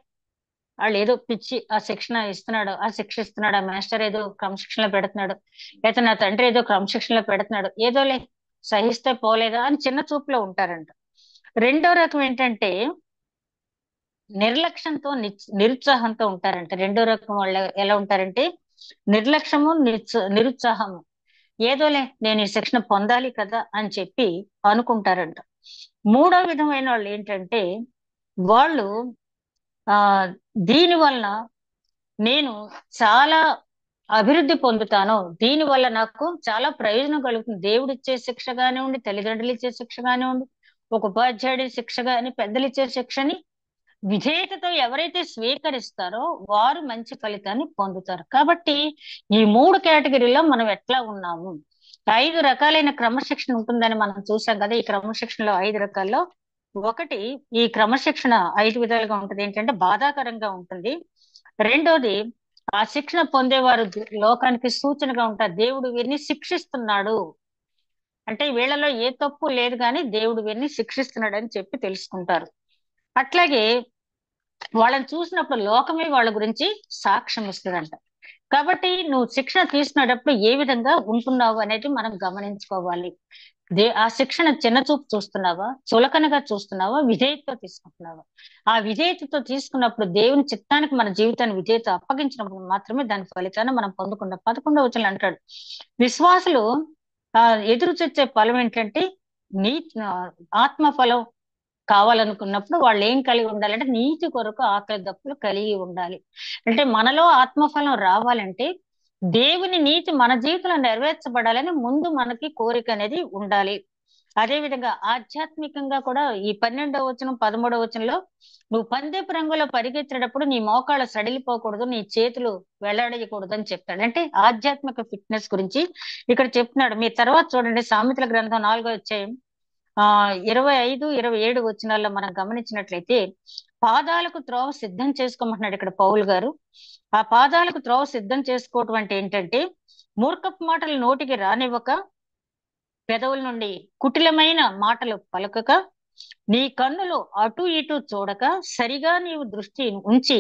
వాళ్ళు ఏదో పిచ్చి ఆ శిక్షణ ఇస్తున్నాడు, ఆ శిక్ష ఇస్తున్నాడు, ఆ మాస్టర్ ఏదో క్రమశిక్షణలో పెడుతున్నాడు, లేకపోతే నా తండ్రి ఏదో క్రమశిక్షణలో పెడుతున్నాడు, ఏదోలే సహిస్తే పోలేదా అని చిన్న చూపులో ఉంటారంట. రెండో రకం ఏంటంటే నిర్లక్ష్యంతో నిరుత్సాహంతో ఉంటారంట. రెండో రకం వాళ్ళు ఎలా ఉంటారంటే నిర్లక్ష్యము నిరుత్సాహము, ఏదోలే నేను ఈ శిక్షణ పొందాలి కదా అని చెప్పి అనుకుంటారంట. మూడో విధమైన వాళ్ళు ఏంటంటే వాళ్ళు ఆ దీని వలన నేను చాలా అభివృద్ధి పొందుతాను, దీని వల్ల నాకు చాలా ప్రయోజనం కలుగుతుంది. దేవుడిచ్చే శిక్ష కానివ్వండి, తల్లిదండ్రులు ఇచ్చే శిక్ష కానివ్వండి, ఒక ఉపాధ్యాయుడి శిక్ష కాని, పెద్దలు ఇచ్చే శిక్షని విధేయతతో ఎవరైతే స్వీకరిస్తారో వారు మంచి ఫలితాన్ని పొందుతారు. కాబట్టి ఈ 3 కేటగిరీలో మనం ఎట్లా ఉన్నాము? 5 రకాలైన క్రమశిక్షణ ఉంటుందని మనం చూసాం కదా. ఈ క్రమశిక్షణలో 5 రకాల్లో ఒకటి, ఈ క్రమశిక్షణ 5 విధాలుగా ఉంటుంది. ఏంటంటే బాధాకరంగా ఉంటుంది. రెండోది ఆ శిక్షణ పొందేవారు లోకానికి సూచనగా ఉంటారు. దేవుడు వీరిని శిక్షిస్తున్నాడు అంటే వీళ్ళలో ఏ తప్పు లేదు కానీ దేవుడు వీరిని శిక్షిస్తున్నాడు అని చెప్పి తెలుసుకుంటారు. అట్లాగే వాళ్ళని చూసినప్పుడు లోకమే వాళ్ళ గురించి సాక్ష్యం ఇస్తుందంట. కాబట్టి నువ్వు శిక్షణ తీసుకునేటప్పుడు ఏ విధంగా ఉంటున్నావు అనేది మనం గమనించుకోవాలి. ఆ శిక్షణ చిన్న చూపు చూస్తున్నావా, చులకనగా చూస్తున్నావా, విధేయతతో తీసుకుంటున్నావా? ఆ విధేయతతో తీసుకున్నప్పుడు దేవుని చిత్తానికి మన జీవితాన్ని విధేయత అప్పగించినప్పుడు మాత్రమే దాని ఫలితాన్ని మనం పొందుకుంటాం. 11వ వచనంలో అంటాడు విశ్వాసులు ఎదురు చూచే ఫలం ఏంటంటే నీ ఆత్మ ఫలం కావాలనుకున్నప్పుడు వాళ్ళు ఏం కలిగి ఉండాలంటే నీతి కొరకు ఆకలి దప్పులు కలిగి ఉండాలి. అంటే మనలో ఆత్మఫలం రావాలంటే దేవుని నీతి మన జీవితంలో నెరవేర్చబడాలని ముందు మనకి కోరిక అనేది ఉండాలి. అదే విధంగా ఆధ్యాత్మికంగా కూడా ఈ 12వ వచనం 13వ వచనంలో నువ్వు పందెపు రంగులో పరిగెత్తేటప్పుడు నీ మోకాళ్ళు సడిలిపోకూడదు, నీ చేతులు వెళ్లాడకూడదు అని చెప్తాడు. అంటే ఆధ్యాత్మిక ఫిట్నెస్ గురించి ఇక్కడ చెప్తున్నాడు. మీ తర్వాత చూడండి సామెతల గ్రంథం 4వ అధ్యాయం 25, 27 వచనాల్లో మనం గమనించినట్లయితే పాదాలకు త్రోవ సిద్ధం చేసుకోమంటున్నాడు ఇక్కడ పౌలు గారు. ఆ పాదాలకు త్రోవ సిద్ధం చేసుకోవటం అంటే ఏంటంటే మూర్ఖపు మాటలు నోటికి రానివ్వక, పెదవుల నుండి కుటిలమైన మాటలు పలకక, నీ కన్నులు అటు ఇటు చూడక సరిగా నీవు దృష్టి ఉంచి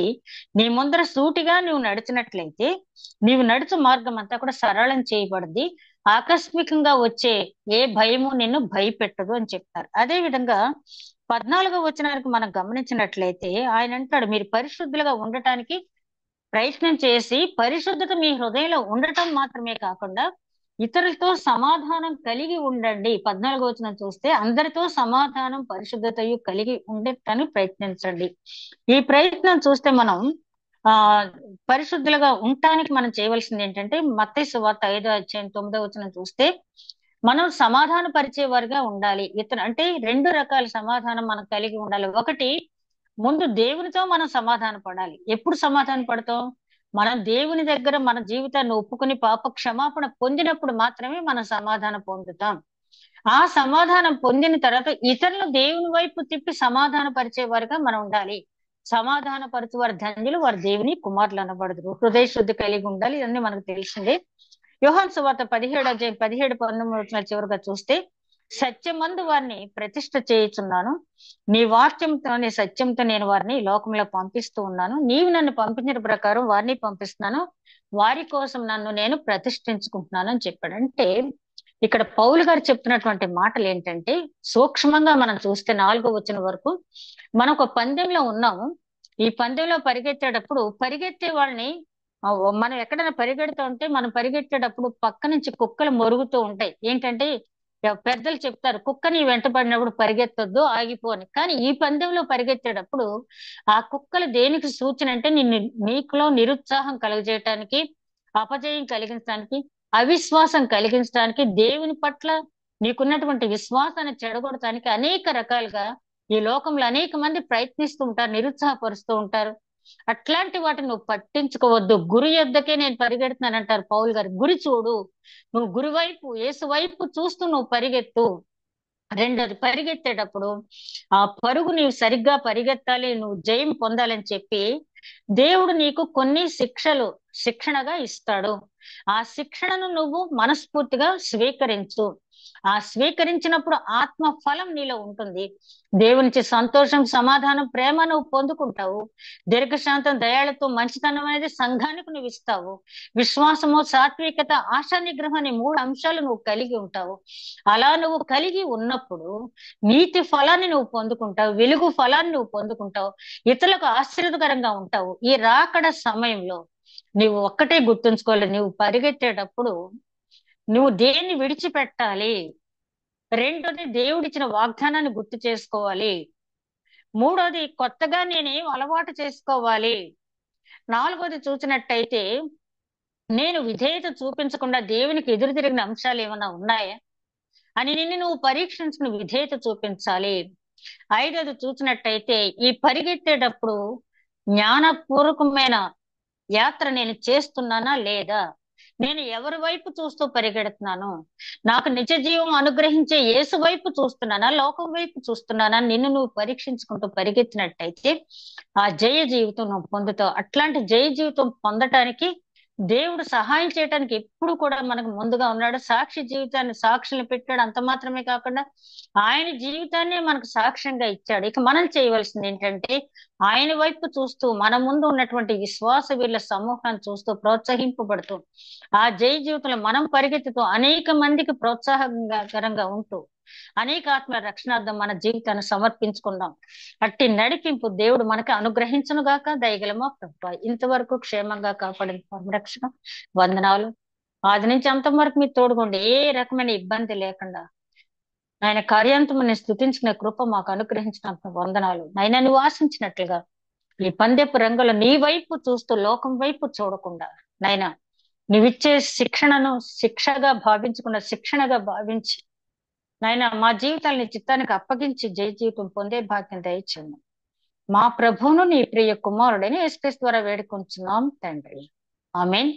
నీ ముందర సూటిగా నువ్వు నడిచినట్లయితే నీవు నడుచు మార్గం అంతా కూడా సరళం చేయబడింది, ఆకస్మికంగా వచ్చే ఏ భయము నిన్ను భయపెట్టదు అని చెప్తారు. అదే విధంగా 14వ వచనానికి మనం గమనించినట్లయితే ఆయన అంటాడు మీరు పరిశుద్ధులుగా ఉండటానికి ప్రయత్నం చేసి పరిశుద్ధత మీ హృదయంలో ఉండటం మాత్రమే కాకుండా ఇతరులతో సమాధానం కలిగి ఉండండి. 14వ వచనం చూస్తే అందరితో సమాధానం పరిశుద్ధతయు కలిగి ఉండటానికి ప్రయత్నించండి. ఈ ప్రయత్నం చూస్తే మనం ఆ పరిశుద్ధులుగా ఉండటానికి మనం చేయవలసింది ఏంటంటే మత్తయి సువార్త 5వ అధ్యాయం 9వ వచనం చూస్తే మనం సమాధాన పరిచే వారిగా ఉండాలి. అంటే 2 రకాల సమాధానం మనం కలిగి ఉండాలి. ఒకటి, ముందు దేవునితో మనం సమాధాన పడాలి. ఎప్పుడు సమాధాన పడతాం? మనం దేవుని దగ్గర మన జీవితాన్ని ఒప్పుకుని పాప క్షమాపణ పొందినప్పుడు మాత్రమే మనం సమాధానం పొందుతాం. ఆ సమాధానం పొందిన తర్వాత ఇతరులు దేవుని వైపు తిప్పి సమాధాన పరిచే వారిగా మనం ఉండాలి. సమాధాన పరచు వారి ధన్యులు, వారి దేవుని కుమారులు అనబడదురు. హృదయ శుద్ధి కలిగి ఉండాలి. ఇవన్నీ మనకు తెలిసిందే. యోహాను సువార్త 17 అధ్యాయం 17-19 చివరిగా చూస్తే సత్యమందు వారిని ప్రతిష్ఠ చేయుచున్నాను, నీ వాక్యంతోనే సత్యంతో నేను వారిని లోకంలో పంపిస్తూ ఉన్నాను, నీవు నన్ను పంపించిన ప్రకారం వారిని పంపిస్తున్నాను, వారి కోసం నన్ను నేను ప్రతిష్ఠించుకుంటున్నాను అని చెప్పాడు. అంటే ఇక్కడ పౌలు గారు చెప్తున్నటువంటి మాటలు ఏంటంటే సూక్ష్మంగా మనం చూస్తే 4వ వచనం వరకు మనం ఒక పందెంలో ఉన్నాము. ఈ పందెంలో పరిగెత్తేటప్పుడు పరిగెత్తే వాళ్ళని మనం ఎక్కడైనా పరిగెడుతూ ఉంటే మనం పరిగెత్తేటప్పుడు పక్క నుంచి కుక్కలు మొరుగుతూ ఉంటాయి. ఏంటంటే పెద్దలు చెప్తారు, కుక్కని వెంటబడినప్పుడు పరిగెత్తొద్దు, ఆగిపోని. కానీ ఈ పందెంలో పరిగెత్తేటప్పుడు ఆ కుక్కలు దేనికి సూచన అంటే నీకులో నిరుత్సాహం కలుగజేయటానికి, అపజయం కలిగించడానికి, అవిశ్వాసం కలిగించడానికి, దేవుని పట్ల నీకున్నటువంటి విశ్వాసాన్ని చెడగొడటానికి అనేక రకాలుగా ఈ లోకంలో అనేక మంది ప్రయత్నిస్తూ ఉంటారు, నిరుత్సాహపరుస్తూ ఉంటారు. అట్లాంటి వాటిని నువ్వు పట్టించుకోవద్దు. గురి యొద్దకే నేను పరిగెడుతున్నాను అంటారు పౌలు గారు. గురి చూడు, నువ్వు గురి వైపు, యేసు వైపు చూస్తూ నువ్వు పరిగెత్తు. రెండోది, పరిగెత్తేటప్పుడు ఆ పరుగు నీవు సరిగ్గా పరిగెత్తాలి, నువ్వు జయం పొందాలని చెప్పి దేవుడు నీకు కొన్ని శిక్షణగా ఇస్తాడు. ఆ శిక్షణను నువ్వు మనస్ఫూర్తిగా స్వీకరించు. ఆ స్వీకరించినప్పుడు ఆత్మ ఫలం నీలో ఉంటుంది. దేవునికి సంతోషం, సమాధానం, ప్రేమ నువ్వు పొందుకుంటావు. దీర్ఘశాంతం, దయాళుతో, మంచితనం అనేది సంఘానికి నువ్వు ఇస్తావు. విశ్వాసము, సాత్వికత, ఆశా నిగ్రహం అనే 3 అంశాలు నువ్వు కలిగి ఉంటావు. అలా నువ్వు కలిగి ఉన్నప్పుడు నీతి ఫలాన్ని నువ్వు పొందుకుంటావు, వెలుగు ఫలాన్ని నువ్వు పొందుకుంటావు, ఇతరులకు ఆశీర్వదకరంగా ఉంటావు. ఈ రాకడ సమయంలో నువ్వు ఒక్కటే గుర్తుంచుకోవాలి, నువ్వు పరిగెత్తేటప్పుడు నువ్వు దేన్ని విడిచిపెట్టాలి. రెండోది, దేవుడిచ్చిన వాగ్దానాన్ని గుర్తు చేసుకోవాలి. మూడోది, కొత్తగా నేనేం అలవాటు చేసుకోవాలి. నాలుగోది చూసినట్టయితే నేను విధేయత చూపించకుండా దేవునికి ఎదురు తిరిగిన అంశాలు ఏమైనా ఉన్నాయా అని నిన్ను నువ్వు పరీక్షించుకుని విధేయత చూపించాలి. ఐదోది చూసినట్టయితే ఈ పరిగెత్తేటప్పుడు జ్ఞానపూర్వకమైన యాత్ర నేను చేస్తున్నానా లేదా, నేను ఎవరి వైపు చూస్తూ పరిగెడుతున్నాను, నాకు నిజ జీవం అనుగ్రహించే యేసు వైపు చూస్తున్నానా, లోకం వైపు చూస్తున్నానా, నిన్ను నువ్వు పరీక్షించుకుంటూ పరిగెత్తినట్టయితే ఆ జయ జీవితం నువ్వు పొందుతావు. అట్లాంటి జయ జీవితం పొందటానికి దేవుడు సహాయం చేయడానికి ఎప్పుడు కూడా మనకు ముందుగా ఉన్నాడు. సాక్షి జీవితాన్ని సాక్షులు పెట్టాడు. అంత మాత్రమే కాకుండా ఆయన జీవితాన్ని మనకు సాక్ష్యంగా ఇచ్చాడు. ఇక మనం చేయవలసింది ఏంటంటే ఆయన వైపు చూస్తూ మన ముందు ఉన్నటువంటి విశ్వాస వీళ్ళ సమూహాన్ని చూస్తూ ప్రోత్సహింపబడుతూ ఆ జయ జీవితంలో మనం పరిగెత్తుతూ అనేక మందికి ప్రోత్సాహకరంగా ఉంటూ అనేక ఆత్మ రక్షణార్థం మన జీవితాన్ని సమర్పించుకుందాం. అట్టి నడిపింపు దేవుడు మనకి అనుగ్రహించును గాక. దయగలమా ప్రభువా, ఇంతవరకు క్షేమంగా కాపాడిన సంరక్షణ వందనాలు. ఆది నుంచి అంతం వరకు మీ తోడుకోండి, ఏ రకమైన ఇబ్బంది లేకుండా ఆయన కార్యాంతముని స్తుతించిన కృప మాకు అనుగ్రహించినంత వందనాలు. నైనా నువ్వు ఆశించినట్లుగా ఈ పందెపు రంగులు నీ వైపు చూస్తూ లోకం వైపు చూడకుండా నైనా నువ్విచ్చే శిక్షణను శిక్షణగా భావించి నాయన మా జీవితాలని చిత్తానికి అప్పగించి జయ జీవితం పొందే భాగ్యం దయచేయము. మా ప్రభువును నీ ప్రియ కుమారుడైన యేసుక్రీస్తు ద్వారా వేడుకొంచున్నాం తండ్రి. ఆమేన్.